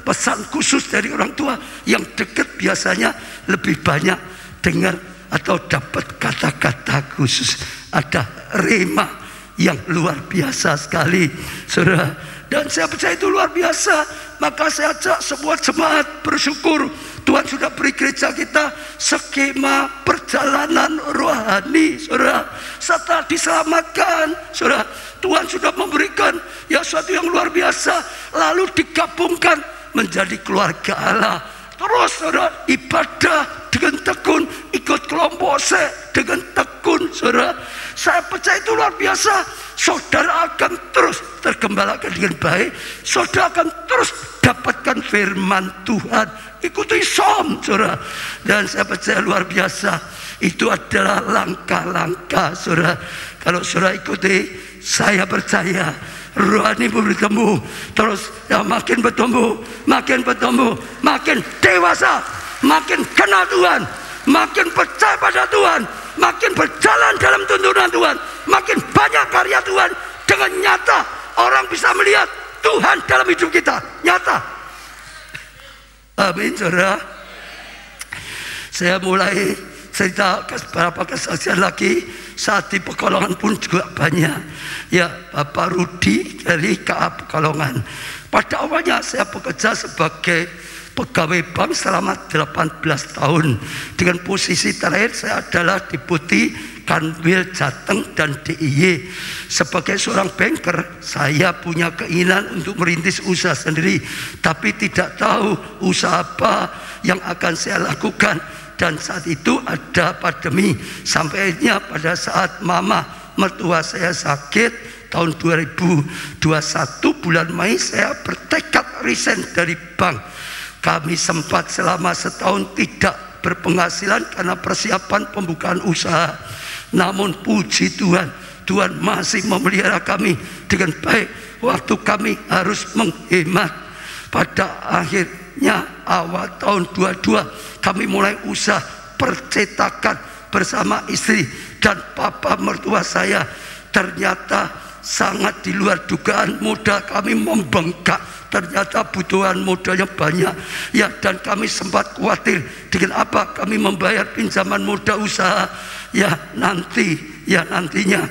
S2: pesan khusus dari orang tua. Yang dekat biasanya lebih banyak dengar atau dapat kata-kata khusus. Ada rema yang luar biasa sekali saudara. Dan saya percaya itu luar biasa. Maka saya ajak semua jemaat bersyukur Tuhan sudah beri gereja kita skema perjalanan rohani, saudara. Setelah diselamatkan, saudara, Tuhan sudah memberikan ya suatu yang luar biasa, lalu digabungkan menjadi keluarga Allah. Terus saudara, ibadah dengan tekun, ikut kelompok dengan tekun, saudara. Saya percaya itu luar biasa. Saudara akan terus tergembalakan dengan baik. Saudara akan terus dapatkan firman Tuhan. Ikuti som, saudara. Dan saya percaya luar biasa. Itu adalah langkah-langkah, saudara. Kalau saudara ikuti, saya percaya rohani bertumbuh. Terus ya makin bertumbuh, makin dewasa, makin kenal Tuhan, makin percaya pada Tuhan, makin berjalan dalam tuntunan Tuhan, makin banyak karya Tuhan. Dengan nyata orang bisa melihat Tuhan dalam hidup kita, nyata. Amin, saudara. Saya mulai cerita beberapa kesaksian lagi. Saat di Pekalongan pun juga banyak. Ya, Bapak Rudi dari KA Pekalongan. Pada awalnya saya bekerja sebagai pegawai bank selama 18 tahun. Dengan posisi terakhir saya adalah Deputi Kanwil Jateng dan DIY. Sebagai seorang banker, saya punya keinginan untuk merintis usaha sendiri, tapi tidak tahu usaha apa yang akan saya lakukan. Dan saat itu ada pandemi. Sampainya pada saat mama mertua saya sakit tahun 2021 bulan Mei, saya bertekad resign dari bank. Kami sempat selama setahun tidak berpenghasilan karena persiapan pembukaan usaha. Namun puji Tuhan, Tuhan masih memelihara kami dengan baik. Waktu kami harus menghemat. Pada akhirnya awal tahun 22 kami mulai usaha percetakan bersama istri dan papa mertua saya. Ternyata sangat di luar dugaan, modal kami membengkak. Ternyata butuhan modalnya banyak ya, dan kami sempat khawatir dengan apa kami membayar pinjaman modal usaha ya nantinya.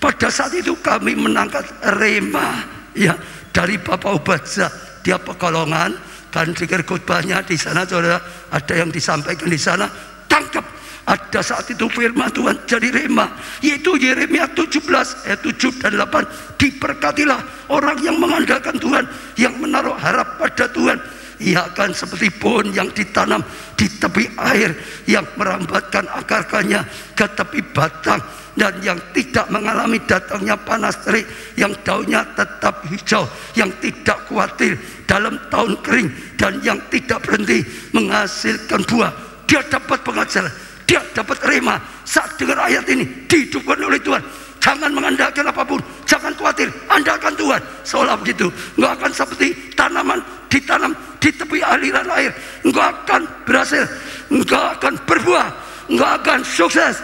S2: Pada saat itu kami menangkap rema ya dari Bapak Ubadza, dia Pekalongan. Dan dengar khotbahnya di sana, saudara, ada yang disampaikan di sana, tangkap. Ada saat itu firman Tuhan jadi rema, yaitu Yeremia 17 ayat 7 dan 8. Diberkatilah orang yang mengandalkan Tuhan, yang menaruh harap pada Tuhan. Ia akan seperti pohon yang ditanam di tepi air, yang merambatkan akarnya ke tepi batang, dan yang tidak mengalami datangnya panas terik, yang daunnya tetap hijau, yang tidak khawatir dalam tahun kering, dan yang tidak berhenti menghasilkan buah dia dapat pengajaran, dia dapat rema. Saat dengar ayat ini, dihidupkan oleh Tuhan. Jangan mengandalkan apapun, jangan khawatir, andalkan Tuhan. Seolah begitu, engkau akan seperti tanaman ditanam di tepi aliran air. Engkau akan berhasil, engkau akan berbuah, engkau akan sukses.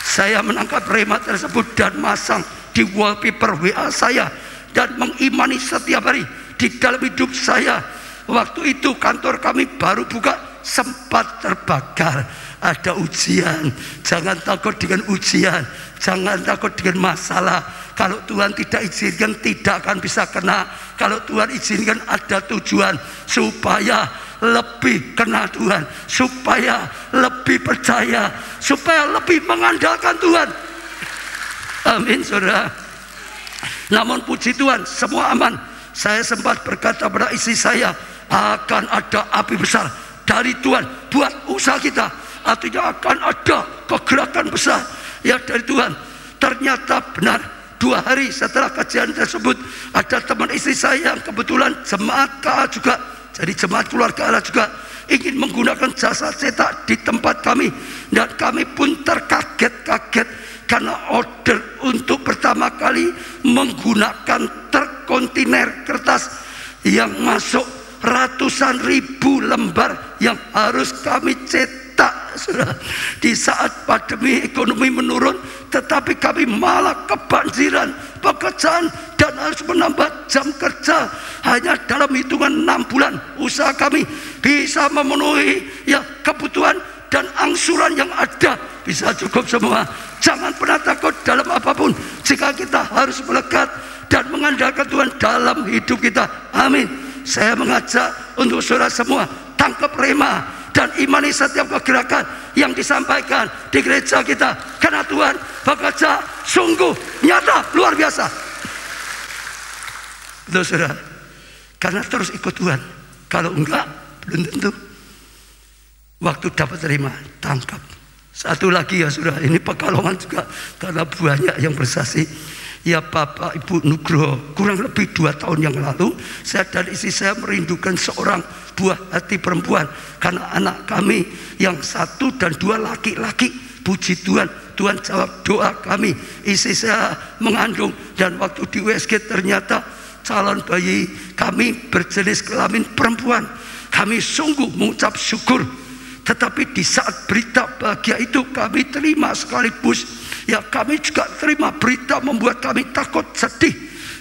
S2: Saya menangkap rema tersebut dan masang di wallpaper WA saya dan mengimani setiap hari di dalam hidup saya. Waktu itu kantor kami baru buka, sempat terbakar. Ada ujian, jangan takut dengan ujian, jangan takut dengan masalah. Kalau Tuhan tidak izinkan, tidak akan bisa kena. Kalau Tuhan izinkan, ada tujuan supaya lebih kenal Tuhan, supaya lebih percaya, supaya lebih mengandalkan Tuhan. Amin, saudara. Namun puji Tuhan, semua aman. Saya sempat berkata pada istri saya, akan ada api besar dari Tuhan buat usaha kita. Artinya akan ada kegerakan besar ya dari Tuhan. Ternyata benar, 2 hari setelah kajian tersebut, ada teman istri saya yang kebetulan jemaat KA juga, jadi jemaat keluarga Allah juga, ingin menggunakan jasa cetak di tempat kami. Dan kami pun terkaget-kaget karena order untuk pertama kali menggunakan truk kontainer kertas yang masuk ratusan ribu lembar yang harus kami cetak. Di saat pandemi ekonomi menurun, tetapi kami malah kebanjiran pekerjaan dan harus menambah jam kerja. Hanya dalam hitungan 6 bulan usaha kami bisa memenuhi ya kebutuhan dan angsuran yang ada, bisa cukup semua. Jangan pernah takut dalam apapun jika kita harus melekat dan mengandalkan Tuhan dalam hidup kita. Amin. Saya mengajak untuk saudara semua, tangkap rema dan imani setiap kegerakan yang disampaikan di gereja kita, karena Tuhan bekerja sungguh nyata, luar biasa. Betul, saudara. Karena terus ikut Tuhan. Kalau enggak, belum tentu. Waktu dapat terima, tangkap. Satu lagi ya saudara, ini Pekalongan juga, karena banyak yang bersaksi. Ya Bapak Ibu Nugroho, kurang lebih 2 tahun yang lalu, saya dan istri saya merindukan seorang buah hati perempuan. Karena anak kami yang 1 dan 2 laki-laki. Puji Tuhan, Tuhan jawab doa kami. Istri saya mengandung dan waktu di USG ternyata calon bayi kami berjenis kelamin perempuan. Kami sungguh mengucap syukur. Tetapi di saat berita bahagia itu kami terima sekaligus, ya kami juga terima berita membuat kami takut, sedih,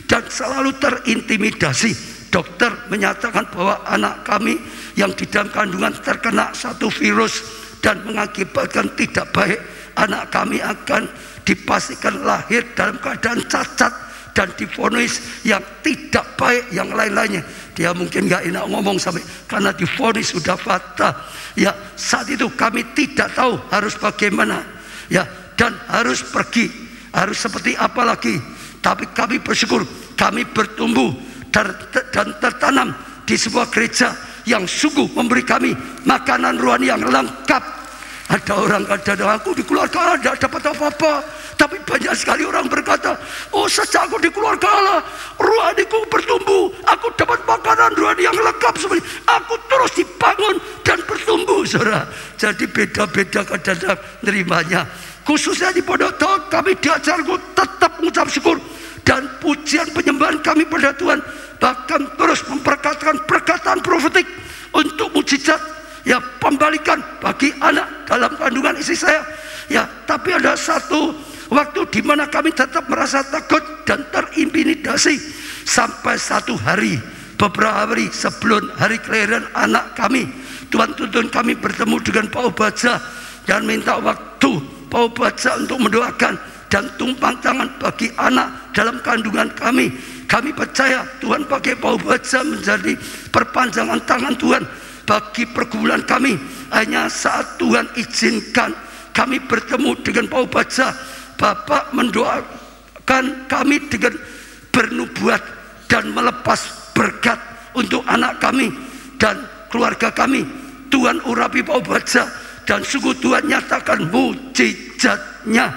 S2: dan selalu terintimidasi. Dokter menyatakan bahwa anak kami yang di dalam kandungan terkena satu virus dan mengakibatkan tidak baik. Anak kami akan dipastikan lahir dalam keadaan cacat dan divonis yang tidak baik yang lain-lainnya. Dia mungkin gak enak ngomong sampai karena divonis sudah fatal. Ya, saat itu kami tidak tahu harus bagaimana. Ya, dan harus pergi, harus seperti apa lagi. Tapi kami bersyukur kami bertumbuh dan tertanam di sebuah gereja yang sungguh memberi kami makanan rohani yang lengkap. Ada orang kadang, aku di keluarga Allah tidak dapat apa-apa, tapi banyak sekali orang berkata, oh sejak aku di keluarga Allah, rohaniku bertumbuh, aku dapat makanan rohani yang lengkap semuanya, aku terus dibangun dan bertumbuh, saudara. Jadi beda-beda kadang nerimanya. Khususnya di Pondok Daud, kami diajar tetap mengucap syukur dan pujian penyembahan kami pada Tuhan, bahkan terus memperkatakan perkataan profetik untuk mujizat, ya pembalikan bagi anak dalam kandungan istri saya. Ya, tapi ada satu waktu di mana kami tetap merasa takut dan terintimidasi sampai satu hari, beberapa hari sebelum hari kelahiran anak kami, Tuhan tuntun kami bertemu dengan Pak Obaja dan minta waktu Pak Obaja untuk mendoakan dan tumpang tangan bagi anak dalam kandungan kami. Kami percaya Tuhan pakai Pak Obaja menjadi perpanjangan tangan Tuhan bagi pergumulan kami. Hanya saat Tuhan izinkan kami bertemu dengan Pak Obaja, Bapak mendoakan kami dengan bernubuat dan melepas berkat untuk anak kami dan keluarga kami. Tuhan urapi Pak Obaja dan sungguh Tuhan nyatakan mujizatnya.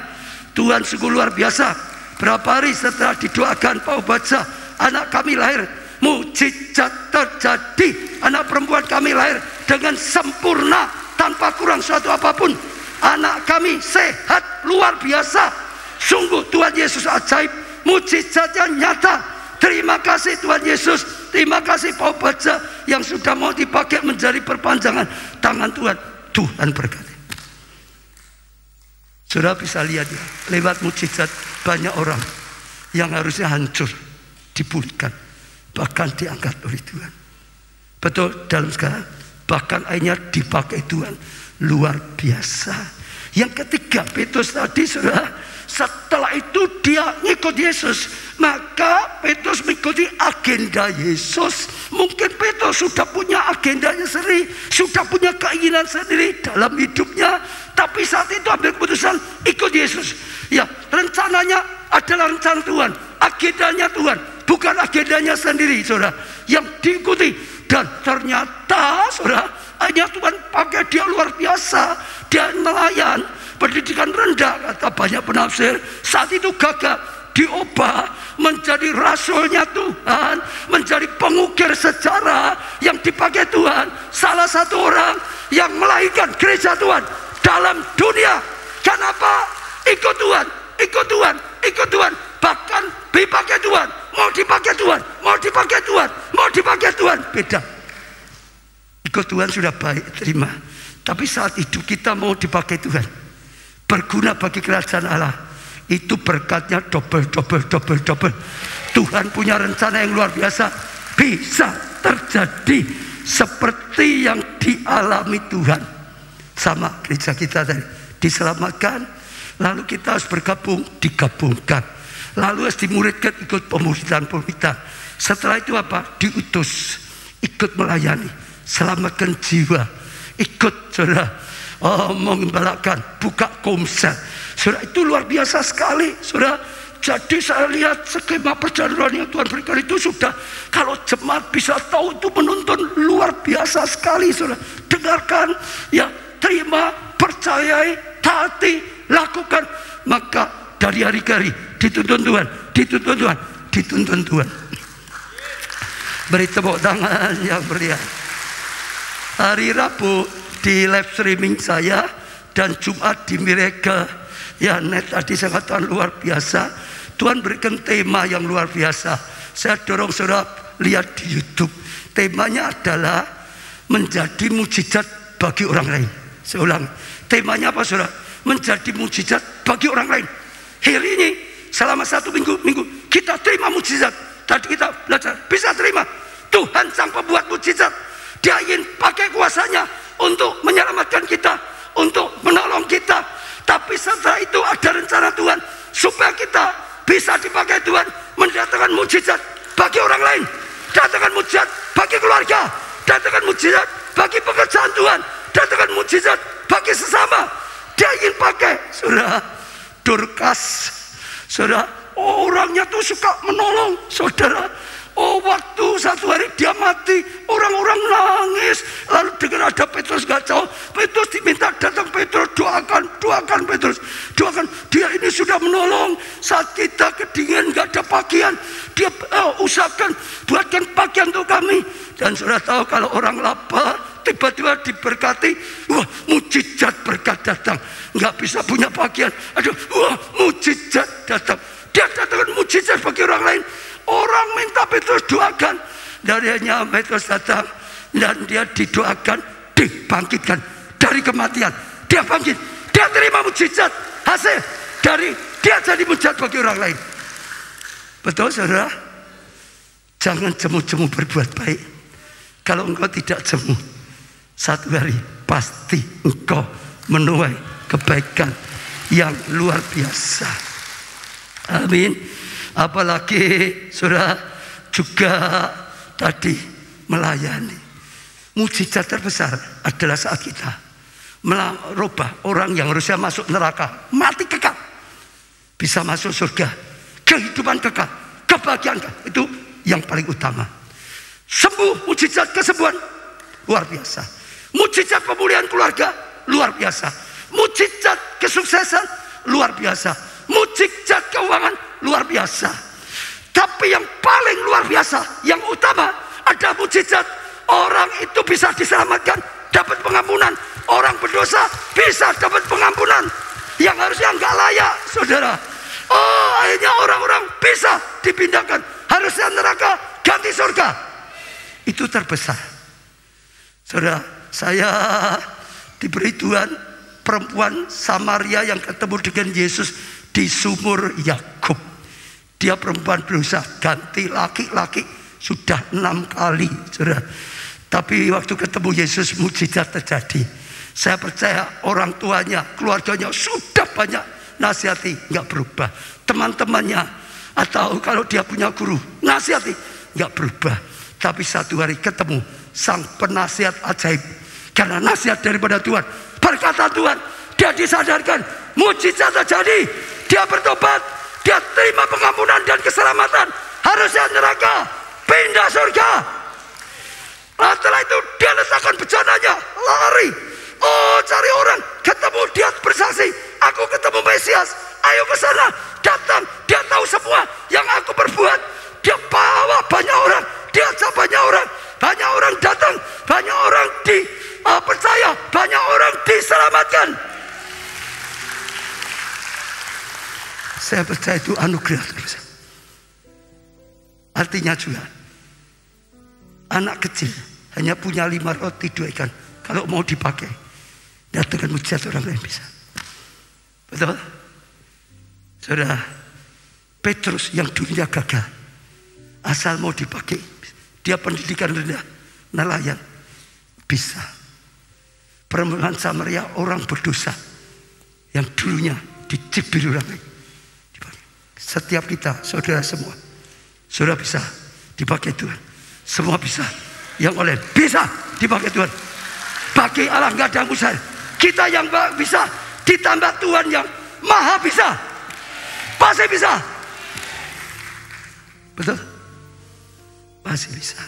S2: Tuhan sungguh luar biasa. Berapa hari setelah didoakan Pak Obaja, anak kami lahir. Mujizat terjadi, anak perempuan kami lahir dengan sempurna tanpa kurang suatu apapun. Anak kami sehat luar biasa. Sungguh Tuhan Yesus ajaib, mujizatnya nyata. Terima kasih Tuhan Yesus. Terima kasih Pak Baca yang sudah mau dipakai menjadi perpanjangan tangan Tuhan. Tuhan berkati. Saudara bisa lihat ya, lewat mujizat banyak orang yang harusnya hancur dipulihkan, bahkan diangkat oleh Tuhan. Betul dalam sekarang, bahkan akhirnya dipakai Tuhan luar biasa. Yang ketiga, Petrus tadi saudara, setelah itu dia ngikut Yesus, maka Petrus mengikuti agenda Yesus. Mungkin Petrus sudah punya agendanya sendiri, sudah punya keinginan sendiri dalam hidupnya, tapi saat itu ambil keputusan ikut Yesus. Ya, rencananya adalah rencana Tuhan, agendanya Tuhan, bukan agendanya sendiri, saudara, yang diikuti. Dan ternyata, saudara, hanya Tuhan pakai dia luar biasa. Dia nelayan, pendidikan rendah, kata banyak penafsir. Saat itu gagal, diubah menjadi rasulnya Tuhan, menjadi pengukir sejarah yang dipakai Tuhan. Salah satu orang yang melahirkan gereja Tuhan dalam dunia. Kenapa? Ikut Tuhan, ikut Tuhan, ikut Tuhan. Bahkan dipakai Tuhan, mau dipakai Tuhan, mau dipakai Tuhan, mau dipakai Tuhan. Beda. Ikut Tuhan sudah baik, terima. Tapi saat itu kita mau dipakai Tuhan, berguna bagi kerajaan Allah, itu berkatnya double. Tuhan punya rencana yang luar biasa. Bisa terjadi seperti yang dialami Tuhan sama gereja kita tadi. Diselamatkan, lalu kita harus bergabung, digabungkan, lalu harus dimuridkan, ikut pemuridan. Setelah itu apa? Diutus, ikut melayani, selamatkan jiwa, ikut saudara, mengembalakan, buka komsel. Saudara, itu luar biasa sekali, saudara. Jadi saya lihat skema perjalanan yang Tuhan berikan itu sudah, kalau jemaat bisa tahu itu menuntun luar biasa sekali, saudara. Dengarkan, ya, terima, percayai, taati, lakukan, maka dari hari ke hari dituntun Tuhan, dituntun Tuhan, dituntun Tuhan. Beri tepuk tangan yang meriah. Hari Rabu di live streaming saya dan Jumat di Miracle ya net tadi saya katakan luar biasa. Tuhan berikan tema yang luar biasa. Saya dorong saudara lihat di YouTube. Temanya adalah menjadi mujizat bagi orang lain. Saya ulang. Temanya apa saudara? Menjadi mujizat bagi orang lain. Hari ini selama 1 minggu kita terima mujizat. Tadi kita belajar bisa terima. Tuhan sang pembuat mujizat. Dia ingin pakai kuasanya untuk menyelamatkan kita, untuk menolong kita. Tapi setelah itu ada rencana Tuhan supaya kita bisa dipakai Tuhan mendatangkan mujizat bagi orang lain, datangkan mujizat bagi keluarga, datangkan mujizat bagi pekerjaan Tuhan, datangkan mujizat bagi sesama. Dia ingin pakai, saudara. Dorcas, saudara, orangnya tuh suka menolong, saudara. Waktu satu hari dia mati, orang-orang nangis. Lalu dengar ada Petrus gak jauh, Petrus diminta datang. Petrus doakan Petrus, doakan. Dia ini sudah menolong saat kita kedinginan gak ada pakaian. Dia usahakan buatkan pakaian untuk kami. Dan sudah tahu kalau orang lapar tiba-tiba diberkati, wah mujizat berkat datang. Gak bisa punya pakaian, aduh, wah mujizat datang. Dia datangkan mujizat bagi orang lain. Orang minta Petrus doakan, dari hanya Petrus datang dan dia didoakan, dibangkitkan dari kematian. Dia bangkit, dia terima mujizat, hasil dari dia jadi mujizat bagi orang lain. Betul saudara? Jangan jemu-jemu berbuat baik. Kalau engkau tidak jemu, satu hari pasti engkau menuai kebaikan yang luar biasa. Amin. Apalagi saudara juga tadi melayani. Mujizat terbesar adalah saat kita merubah orang yang harusnya masuk neraka, mati kekal, bisa masuk surga, kehidupan kekal, kebahagiaan kekal. Itu yang paling utama. Sembuh, mujizat kesembuhan luar biasa. Mujizat pemulihan keluarga luar biasa. Mujizat kesuksesan luar biasa. Mujizat keuangan luar biasa. Tapi yang paling luar biasa, yang utama adalah mujizat orang itu bisa diselamatkan dapat pengampunan. Orang berdosa bisa dapat pengampunan yang harusnya nggak layak, saudara. Oh, akhirnya orang-orang bisa dipindahkan. Harusnya neraka ganti surga. Itu terbesar. Saudara, saya diberi Tuhan perempuan Samaria yang ketemu dengan Yesus di sumur Yakub. Dia perempuan berdosa, ganti laki-laki sudah 6 kali, saudara. Tapi waktu ketemu Yesus, mujizat terjadi. Saya percaya orang tuanya, keluarganya sudah banyak nasihati, nggak berubah. Teman-temannya, atau kalau dia punya guru, nasihati, nggak berubah. Tapi satu hari ketemu sang penasihat ajaib. Karena nasihat daripada Tuhan, berkata Tuhan, dia disadarkan, mujizat terjadi. Dia bertobat, dia terima pengampunan dan keselamatan. Harusnya neraka, pindah surga. Setelah itu dia letakkan bejananya, lari. Oh, cari orang, ketemu, dia bersaksi, aku ketemu Mesias, ayo ke sana, datang. Dia tahu semua yang aku perbuat. Dia bawa banyak orang, dia ajak banyak orang datang, banyak orang percaya, banyak orang diselamatkan. Saya percaya itu anugerah terus. Artinya juga anak kecil hanya punya 5 roti 2 ikan. Kalau mau dipakai, datangkan mujizat orang lain bisa. Betul? Saudara, Petrus yang dulunya gagal, asal mau dipakai, dia pendidikan rendah, nelayan, bisa. Perempuan Samaria orang berdosa yang dulunya dicibir orang lain. Setiap kita, saudara semua, saudara bisa dipakai Tuhan. Semua bisa. Yang oleh bisa dipakai Tuhan. Bagi Allah nggak ada mustahil. Kita yang bisa ditambah Tuhan yang maha bisa, pasti bisa. Betul? Pasti bisa.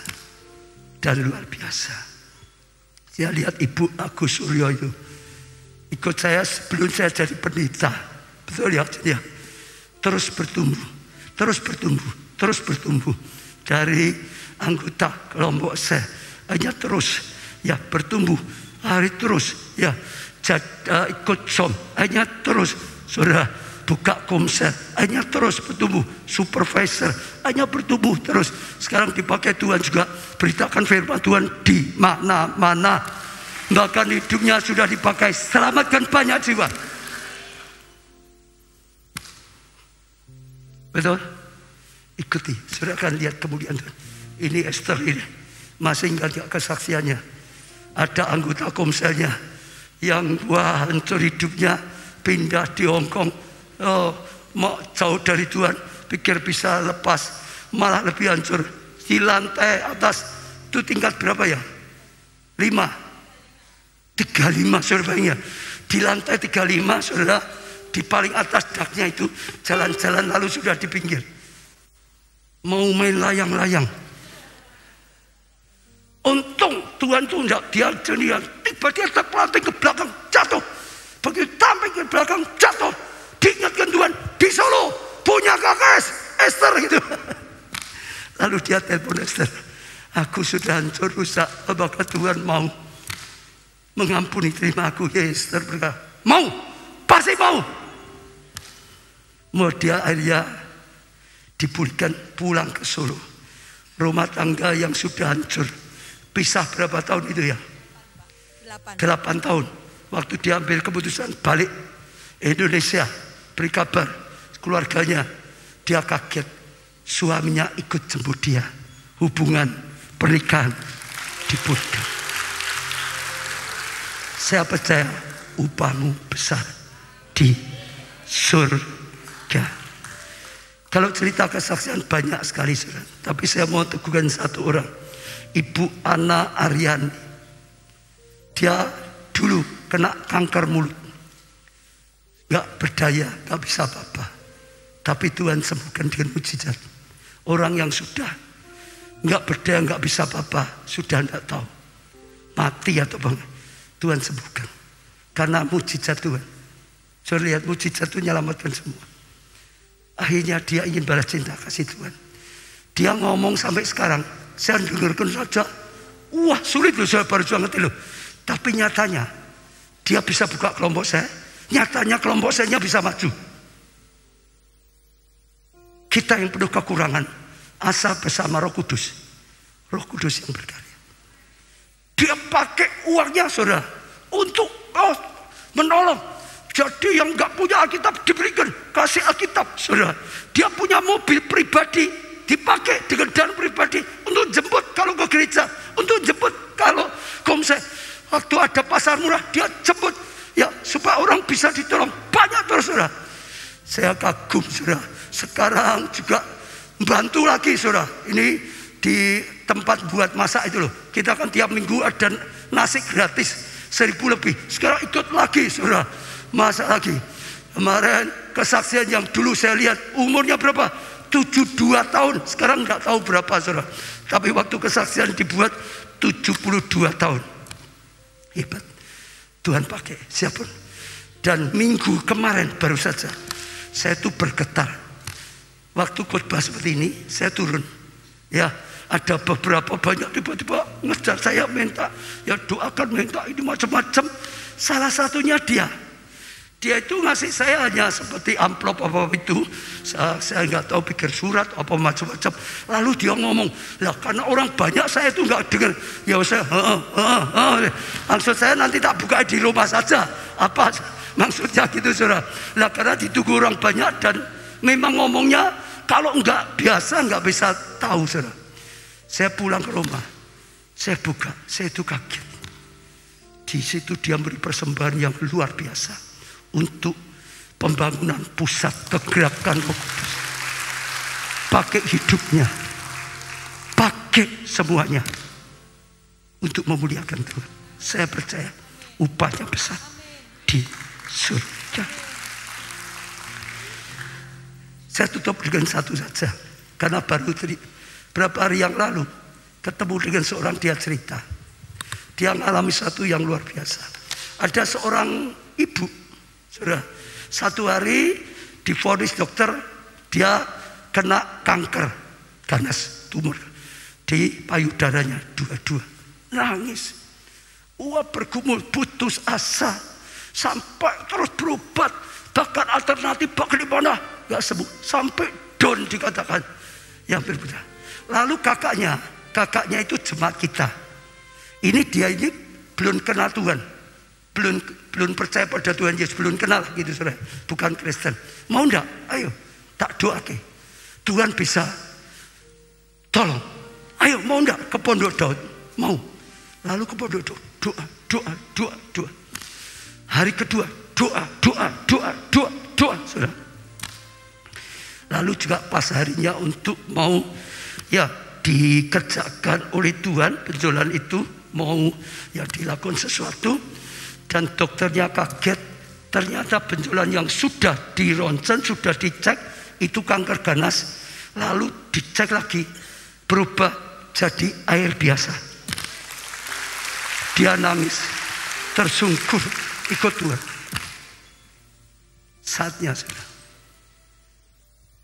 S2: Dan luar biasa. Saya lihat Ibu Agus Suryo itu ikut saya sebelum saya jadi pendeta. Betul ya? Terus bertumbuh, terus bertumbuh, terus bertumbuh. Dari anggota kelompok saya hanya terus ya bertumbuh, hari terus ya ikut som, hanya terus. Saudara buka komsel, hanya terus bertumbuh. Supervisor, hanya bertumbuh terus. Sekarang dipakai Tuhan juga, beritakan firman Tuhan di mana-mana. Bahkan hidupnya sudah dipakai, selamatkan banyak jiwa. Betul? Ikuti, saudara akan lihat kemudian Tuhan. Ini Esther ini, masih ingat kesaksiannya. Ada anggota komselnya yang hancur hidupnya, pindah di Hong Kong. Oh, mau jauh dari Tuhan, pikir bisa lepas, malah lebih hancur. Di lantai atas itu tingkat berapa ya? 35, saudara. Di lantai 35, saudara. Di paling atas daknya itu jalan-jalan, lalu sudah di pinggir. Mau main layang-layang. Untung Tuhan itu tidak diajari. Tiba-tiba terpelanting ke belakang, jatuh. Begitu tampil ke belakang, jatuh. Diingatkan Tuhan, di Solo punya kakek Esther gitu. Lalu dia telepon Esther, aku sudah hancur rusak, apakah Tuhan mau mengampuni, terima aku? Ya Esther berkata, mau, pasti mau. Mau dia akhirnya dipulihkan, pulang ke Solo. Rumah tangga yang sudah hancur. Pisah berapa tahun itu ya? 8 tahun. Waktu dia ambil keputusan balik Indonesia, beri kabar keluarganya, dia kaget. Suaminya ikut jemput dia. Hubungan pernikahan dipulihkan. Saya percaya upahmu besar di surga. Kalau cerita kesaksian banyak sekali, saudara. Tapi saya mau teguhkan satu orang, Ibu Ana Aryani. Dia dulu kena kanker mulut, gak berdaya, gak bisa apa-apa. Tapi Tuhan sembuhkan dengan mujizat. Orang yang sudah gak berdaya, gak bisa apa-apa, sudah gak tahu mati atau bagaimana, Tuhan sembuhkan karena mujizat Tuhan. Saya lihat mujizat itu menyelamatkan semua. Akhirnya dia ingin balas cinta kasih Tuhan. Dia ngomong sampai sekarang, saya dengarkan saja, wah sulit loh, saya baru ngerti loh. Tapi nyatanya dia bisa buka kelompok saya. Nyatanya kelompok saya bisa maju. Kita yang penuh kekurangan, asal bersama Roh Kudus. Roh Kudus yang berkarya. Dia pakai uangnya saudara untuk menolong. Jadi yang nggak punya Alkitab diberikan, kasih Alkitab saudara. Dia punya mobil pribadi, dipakai dengan dana pribadi untuk jemput kalau ke gereja, untuk jemput kalau komsel. Waktu ada pasar murah dia jemput ya supaya orang bisa ditolong. Banyak terus saudara. Saya kagum saudara. Sekarang juga bantu lagi saudara. Ini di tempat buat masak itu loh. Kita kan tiap minggu ada nasi gratis 1.000 lebih. Sekarang ikut lagi saudara. Masak lagi. Kemarin kesaksian yang dulu saya lihat umurnya berapa? 72 tahun. Sekarang nggak tahu berapa saudara. Tapi waktu kesaksian dibuat 72 tahun. Hebat. Tuhan pakai siapapun. Dan minggu kemarin baru saja saya tuh bergetar. Waktu khotbah seperti ini saya turun. Ya, ada beberapa banyak tiba-tiba ngejar saya minta, ya doakan, minta ini macam-macam. Salah satunya dia itu ngasih saya hanya seperti amplop apa itu. Saya nggak tahu, pikir surat apa macam-macam. Lalu dia ngomong, lah karena orang banyak saya itu nggak dengar. Ya saya, maksud saya nanti tak buka di rumah saja. Apa maksudnya gitu saudara? Lah karena ditunggu orang banyak dan memang ngomongnya kalau nggak biasa nggak bisa tahu saudara. Saya pulang ke rumah, saya buka, saya itu kaget. Di situ dia beri persembahan yang luar biasa untuk pembangunan pusat kegerakan Roh Kudus. Pakai hidupnya, pakai semuanya untuk memuliakan Tuhan. Saya percaya upahnya besar di surga. Saya tutup dengan satu saja, karena baru berapa hari yang lalu ketemu dengan seorang, dia cerita dia mengalami satu yang luar biasa. Ada seorang ibu, saudara, satu hari divonis dokter dia kena kanker ganas, tumor di payudaranya dua-dua. Nangis, bergumul, putus asa, sampai terus berobat, bahkan alternatif bagaimana gak sembuh, sampai down dikatakan yang berbeda. Lalu kakaknya itu jemaat kita. Dia ini belum kenal Tuhan, belum percaya pada Tuhan Yesus, belum kenal gitu saudara, bukan Kristen. Mau enggak? Ayo, tak doake. Tuhan bisa tolong. Ayo, mau enggak ke Pondok Daud? Mau. Lalu ke Pondok Daud, doa. Hari kedua, doa, saudara. Lalu juga pas harinya untuk mau ya dikerjakan oleh Tuhan, benjolan itu mau ya dilakukan sesuatu, dan dokternya kaget, ternyata benjolan yang sudah dironsen, sudah dicek itu kanker ganas. Lalu dicek lagi berubah jadi air biasa. Dia nangis, tersungkur, ikut Tuhan. Saatnya sudah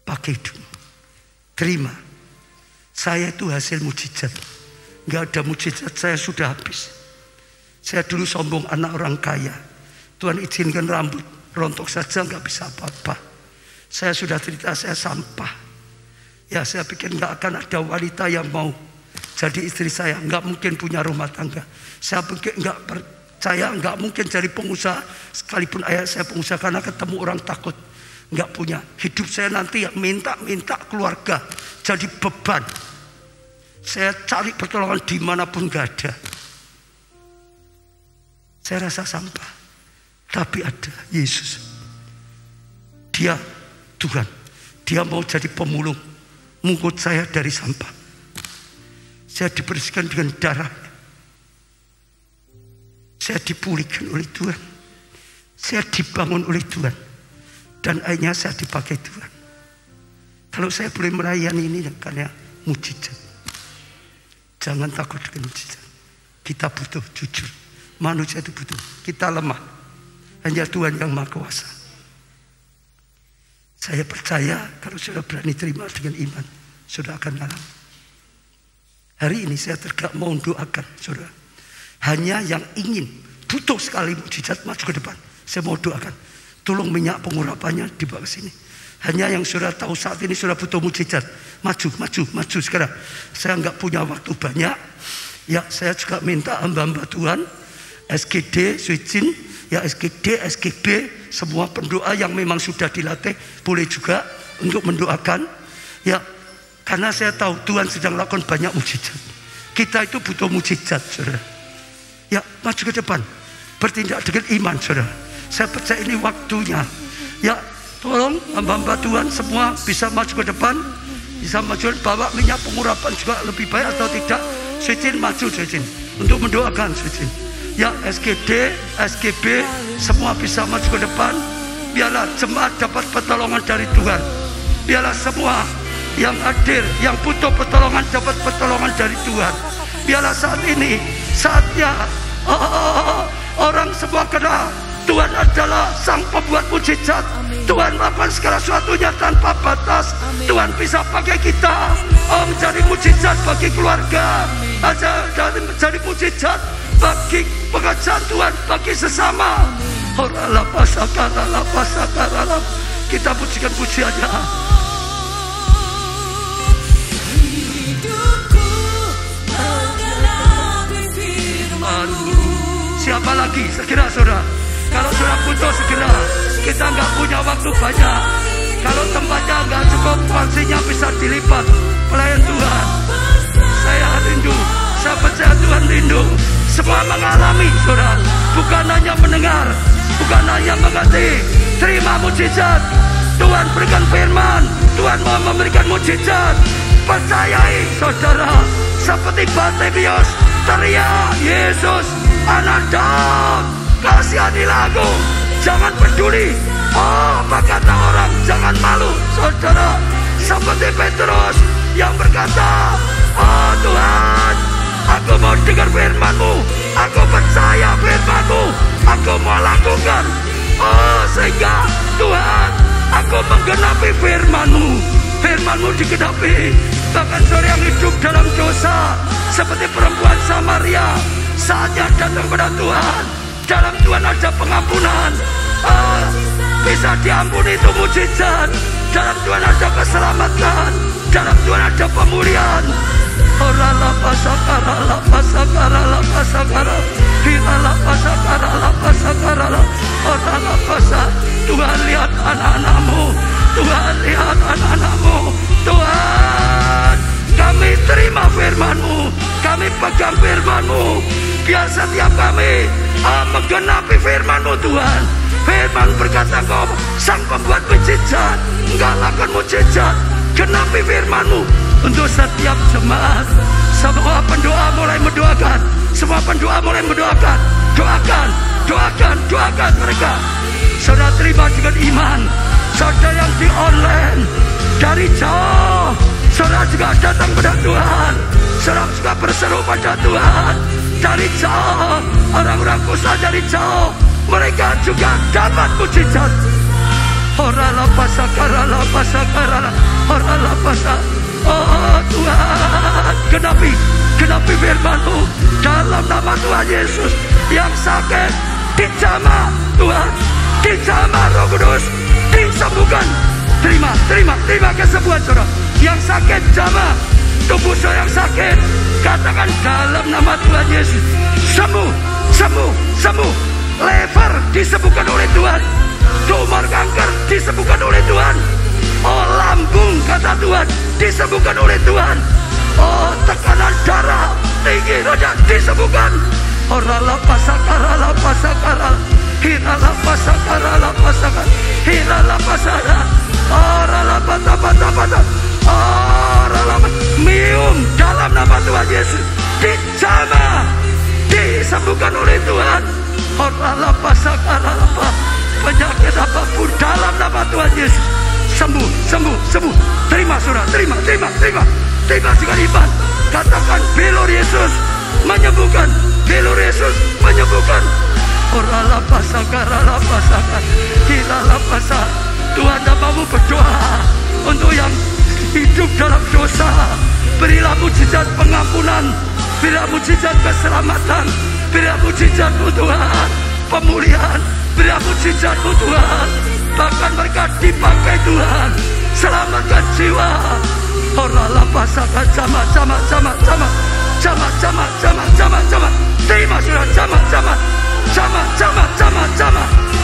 S2: pakai hidup, terima. Saya itu hasil mujizat. Gak ada mujizat, saya sudah habis. Saya dulu sombong, anak orang kaya. Tuhan izinkan rambut rontok saja, gak bisa apa-apa. Saya sudah cerita, saya sampah. Ya, saya pikir gak akan ada wanita yang mau jadi istri saya. Gak mungkin punya rumah tangga. Saya pikir gak percaya, gak mungkin jadi pengusaha. Sekalipun ayah saya pengusaha, karena ketemu orang takut. Gak punya. Hidup saya nanti ya minta keluarga, jadi beban. Saya cari pertolongan dimanapun gak ada. Saya rasa sampah. Tapi ada Yesus. Dia Tuhan. Dia mau jadi pemulung, mengangkut saya dari sampah. Saya dibersihkan dengan darah. Saya dipulihkan oleh Tuhan. Saya dibangun oleh Tuhan. Dan akhirnya saya dipakai Tuhan. Kalau saya boleh melayani ini karena mujizat. Jangan takut dengan mujizat. Kita butuh jujur. Manusia itu butuh. Kita lemah. Hanya Tuhan yang Maha Kuasa. Saya percaya kalau sudah berani terima dengan iman, sudah akan mengalami. Hari ini saya mau doakan saudara. Hanya yang ingin, butuh sekali mujizat, maju ke depan. Saya mau doakan. Tolong minyak pengurapannya dibawa ke sini. Hanya yang saudara tahu saat ini saudara butuh mujizat, maju sekarang. Saya nggak punya waktu banyak. Ya, saya juga minta hamba-hamba Tuhan, SGD, Switchin, ya SGD, SGB, semua pendoa yang memang sudah dilatih boleh juga untuk mendoakan. Ya, karena saya tahu Tuhan sedang lakukan banyak mujizat. Kita itu butuh mujizat, saudara. Ya, maju ke depan, bertindak dengan iman, saudara. Saya percaya ini waktunya. Ya, tolong hamba-hamba Tuhan semua bisa maju ke depan, bisa maju, bawa minyak pengurapan juga lebih baik atau tidak. Switchin, maju Switchin untuk mendoakan Switchin. Ya, SGD, SGB, semua bisa maju ke depan. Biarlah jemaat dapat pertolongan dari Tuhan. Biarlah semua yang hadir, yang butuh pertolongan dapat pertolongan dari Tuhan. Biarlah saat ini saatnya orang semua kenal Tuhan adalah sang pembuat mujizat. Tuhan melakukan segala sesuatunya tanpa batas. Tuhan bisa pakai kita menjadi mujizat bagi keluarga, menjadi mujizat bagi pekerjaan Tuhan, bagi sesama. Kita pujikan pujiannya. Siapa lagi? Segera saudara. Kalau saudara butuh segera. Kita nggak punya waktu banyak. Kalau tempatnya nggak cukup, porsinya bisa dilipat. Pelayan Tuhan, saya rindu. Saya percaya Tuhan rindu. Semua mengalami, saudara. Bukan hanya mendengar, bukan hanya mengerti. Terima mujizat. Tuhan berikan firman. Tuhan mau memberikan mujizat. Percayai, saudara. Seperti Bartimeus teriak, Yesus, Anak Daud, kasihanilah aku. Jangan peduli apa kata orang, jangan malu, saudara. Seperti Petrus yang berkata, oh Tuhan, aku mau dengar firman-Mu, aku percaya firman-Mu, aku mau lakukan. Oh sehingga Tuhan, aku menggenapi firman-Mu. Firman-Mu digenapi. Bahkan saudara yang hidup dalam dosa seperti perempuan Samaria, saatnya datang kepada Tuhan. Dalam Tuhan ada pengampunan. Bisa diampuni, itu mujizat. Dalam Tuhan ada keselamatan. Dalam Tuhan ada pemulihan. Tuhan lihat anak-anak-Mu. Tuhan lihat anak-anak-Mu. Tuhan, kami terima firman-Mu. Kami pegang firman-Mu. Biar setiap kami menggenapi firman-Mu Tuhan. Firman berkata Kau sang pembuat mujizat. Engkau lakukan mujizat. Genapi firman-Mu untuk setiap jemaat. Semua pendoa mulai mendoakan. Semua pendoa mulai mendoakan. Doakan, doakan, doakan mereka. Saudara terima dengan iman. Saudara yang di online dari jauh, saudara juga datang pada Tuhan. Saudara juga berseru pada Tuhan. Dari jauh, orang-orang Kusa dari jauh, mereka juga dapat mujizat. Orala pasakarala pasakarala, orala pasak. Oh Tuhan, genapi firman-Mu dalam nama Tuhan Yesus. Yang sakit dijamah Tuhan, dijamah Roh Kudus, disembuhkan. Terima kesembuhan saudara. Yang sakit jamah, tubuh saudara yang sakit, katakan dalam nama Tuhan Yesus, sembuh, sembuh, sembuh. Lever disembuhkan oleh Tuhan. Tumor kanker disembuhkan oleh Tuhan. Oh lambung kata Tuhan disembuhkan oleh Tuhan. Oh tekanan darah tinggi rendah disembuhkan. Orala pasakarala pasakarala, hirala pasakarala pasakar, hirala pasara, orala pata pata pata, orala mium dalam nama Tuhan Yesus. Dijamah, disembuhkan oleh Tuhan. Orala pasakarala pa, penyakit apapun dalam nama Tuhan Yesus. Sembuh, sembuh, sembuh. Terima saudara, terima juga iman. Katakan belor Yesus menyembuhkan, belor Yesus menyembuhkan. Orala pasakarala pasakar, hirala pasar. Tuhan namamu berdoa untuk yang hidup dalam dosa. Berilah mujizat pengampunan, berilah mujizat keselamatan. Beri mujizat-Mu Tuhan. Pemulihan, beri mujizat-Mu Tuhan. Bahkan mereka dipakai Tuhan. Selamatkan jiwa. Oralah pasangan jama. Terima sudah jama.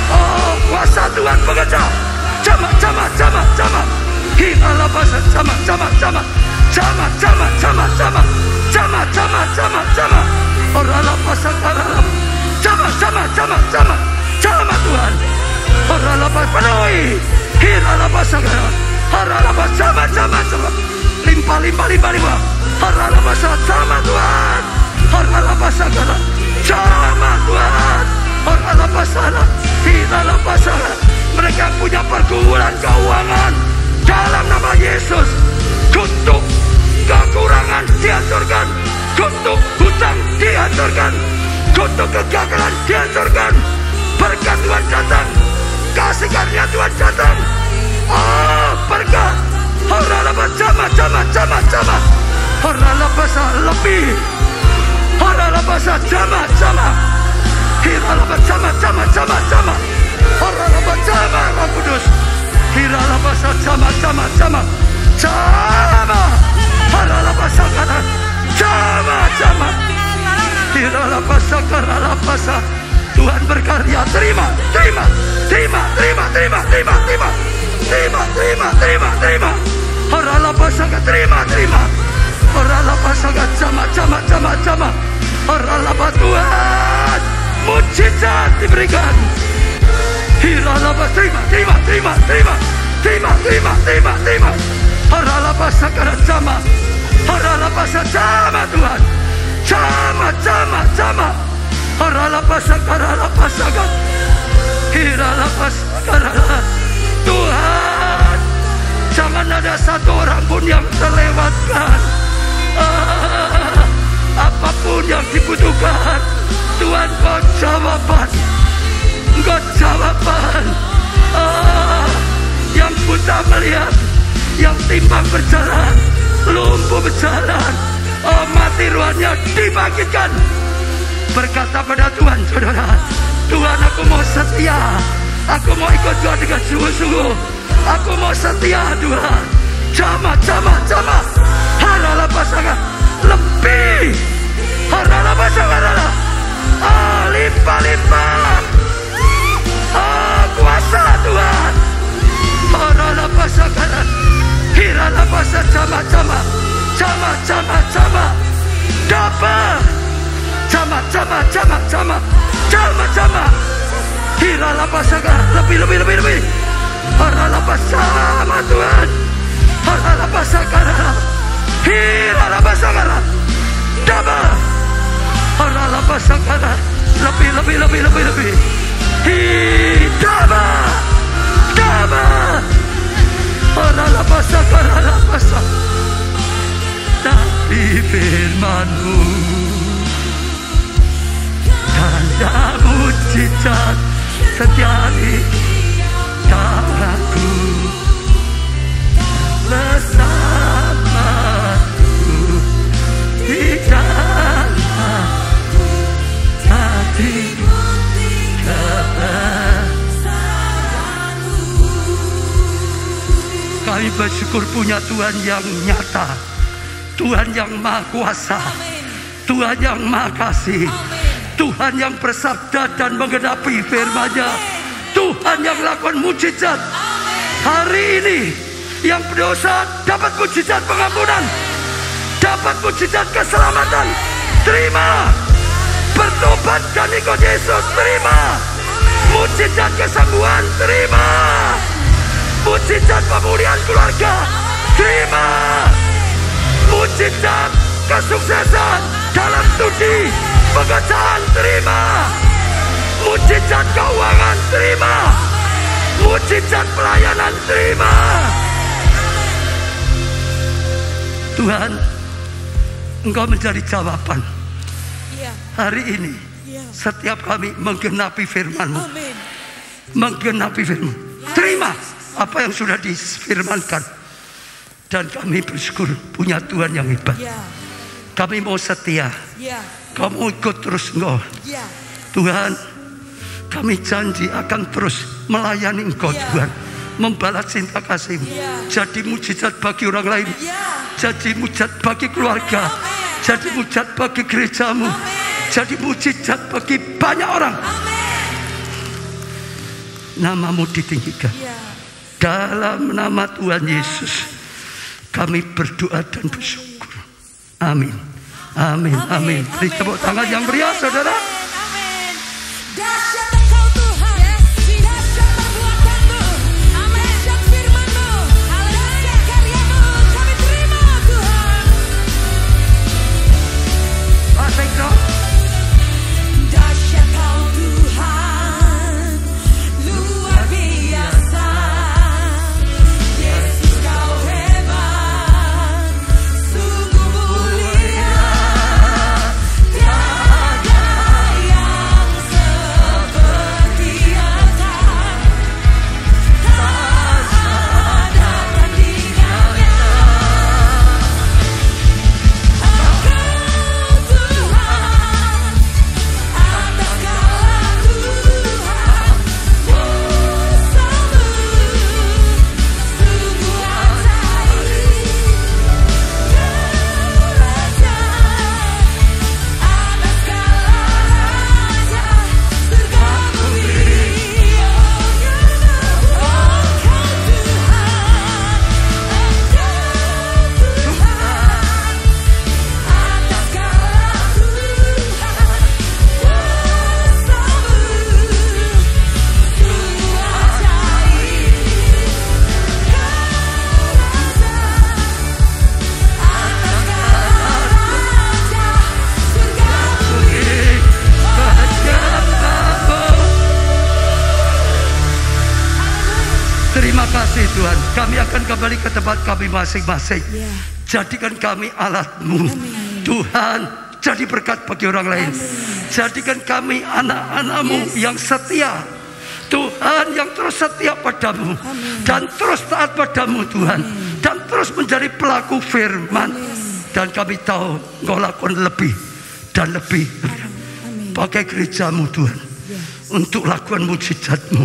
S2: Oh, kuasa Tuhan bekerja. Jama. Hiralah pasangan jama. Oralah pasangan jama Tuhan. Oralah penuhi. Hiralah pasangan. Oralah pasangan jama. Limpah. Oralah pasangan jama Tuhan. Oralah pasangan jama Tuhan. Oralah pasangan. Hiralah pasangan. Mereka punya pergumulan keuangan. Dalam nama Yesus, kutuk kekurangan dihancurkan, kutuk hutang dihancurkan, kutuk kegagalan dihancurkan. Berkat Tuhan datang, kasih karunia Tuhan datang. Oh, berkat. Horalapa jama. Horalapa lebih. Horalapa jama. Hiralapa jama. Horalapa jama Roh Kudus. Hiralapa jama. Horalapa sakara. Jama. Hiralapa sakara. Tuhan berkarya. Terima. Horalapa sakara. Terima. Horalapa sakara. Jama. Horalapa Tuhan. Mujizat diberikan. Hiralapa terima. Horalapa sakara jama. Horalapa jama Tuhan. Jama. Horalapa sakara. Hiralapa sakara. Tuhan, jangan ada satu orang pun yang terlewatkan. Apapun yang dibutuhkan, Tuhan Kau jawaban. Yang buta melihat, yang timpang berjalan, lumpuh berjalan, mati ruannya dibangkitkan. Berkata pada Tuhan, saudara, Tuhan, aku mau setia, aku mau ikut Tuhan dengan sungguh-sungguh, aku mau setia Tuhan. Jama. Haralah pasangan lebih. Haralah pasangan. Limpah. Kuasa Tuhan. Haralah pasangan. Hiralah pasangan jama. Dapat. Jama. Hiralah pasangan lebih. Haralah pasangan Tuhan. Haralah pasangan. Hiralah pasangan. Dapat. Haralah pasangan lebih. Dama. Haralah pasangan. Tapi firman-Mu tanda mujizat setiap tanganku bersamaku di dalam hati kebesaran-Mu. Kami bersyukur punya Tuhan yang nyata, Tuhan yang Maha Kuasa, Tuhan yang Maha Kasih, Tuhan yang bersabda dan menggenapi firman-Nya, Tuhan yang lakukan mujizat. Hari ini yang berdosa dapat mujizat pengampunan, dapat mujizat keselamatan. Terima. Bertobat dan ikut Yesus. Terima. Mujizat kesembuhan. Terima. Mujizat pemulihan keluarga. Terima. Mujizat kesuksesan dalam studi pekerjaan. Terima. Mujizat keuangan. Terima. Mujizat pelayanan. Terima. Tuhan, Engkau menjadi jawaban hari ini. Setiap kami menggenapi firman-Mu, menggenapi firman. Terima apa yang sudah disfirmankan, dan kami bersyukur punya Tuhan yang hebat. Kami mau setia.
S3: Ya.
S2: Kamu ikut terus Engkau.
S3: Ya.
S2: Tuhan, kami janji akan terus melayani Engkau, Tuhan. Membalas cinta kasih-Mu. Jadi mujizat bagi orang lain. Jadi mujizat bagi keluarga. Jadi mujizat bagi gereja-Mu. Jadi mujizat bagi banyak orang. Nama-Mu ditinggikan. Dalam nama Tuhan Yesus kami berdoa dan bersyukur. Amin. Amin. Amin. Beri tepuk tangan yang meriah, saudara.
S3: Amin. Dahsyat Engkau Tuhan. Dahsyat perbuatan-Mu. Dahsyat firman-Mu. Dahsyat karya-Mu. Kami terima Tuhan.
S2: Asik dong.
S3: Dahsyat Kau Tuhan. Luar biasa. Yesus Kau hebat. Sungguh mulia. Tiada yang seperti Engkau. Tak ada tandingannya. Engkau Tuhan, atas segala Tuhan, kuasa-Mu sungguh ajaib. Kau Raja, atas segala raja, surga bumi. Engkau Tuhan, atas segala Tuhan, kuasa-Mu sungguh ajaib. Kau Raja, atas segala raja, surga bumi.
S2: Terima kasih Tuhan. Kami akan kembali ke tempat kami masing-masing. Jadikan kami alat-Mu. Tuhan, jadi berkat bagi orang lain. Jadikan kami anak-anak-Mu yang setia. Tuhan, yang terus setia padamu. Dan terus taat padamu Tuhan. Dan terus menjadi pelaku firman. Dan kami tahu Engkau lakukan lebih dan lebih. Pakai gereja-Mu Tuhan. Untuk lakukan mujizat-Mu.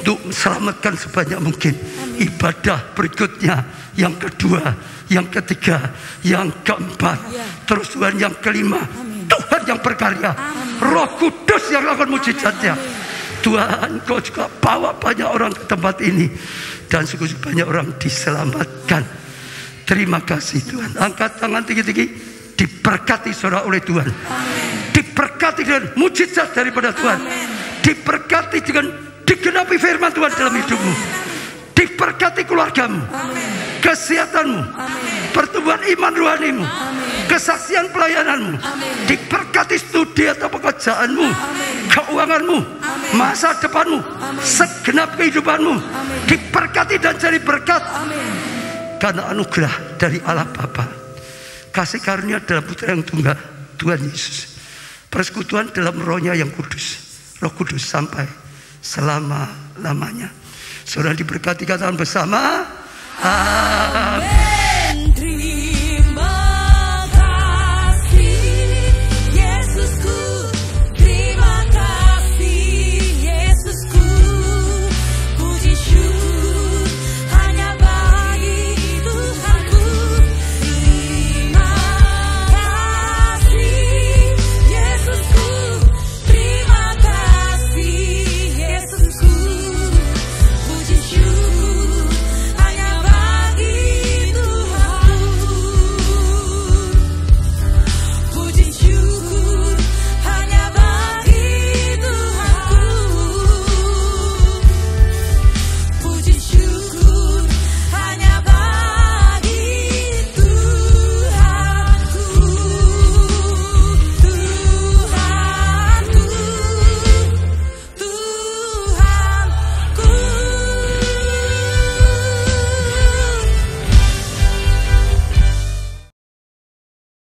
S2: Untuk selamatkan sebanyak mungkin. Ibadah berikutnya, yang kedua, yang ketiga, yang keempat, terus Tuhan yang kelima. Tuhan yang berkarya. Roh Kudus yang lakukan mujizatnya. Tuhan, Kau juga bawa banyak orang ke tempat ini. Dan sungguh banyak orang diselamatkan. Terima kasih Tuhan. Angkat tangan tinggi-tinggi. Diberkati saudara oleh Tuhan. Diberkati dengan mujizat daripada Tuhan. Diberkati dengan digenapi firman Tuhan dalam hidupmu. Diberkati keluargamu. Kesehatanmu. Pertumbuhan iman rohanimu. Kesaksian pelayananmu. Diberkati studi atau pekerjaanmu. Keuanganmu. Masa depanmu. Segenap kehidupanmu. Diberkati dan jadi berkat. Karena anugerah dari Allah Bapa, kasih karunia dalam Putra yang tunggal Tuhan Yesus, persekutuan dalam Roh-Nya yang kudus, Roh Kudus sampai selama-lamanya. Saudara diberkati, katakan bersama. Amin.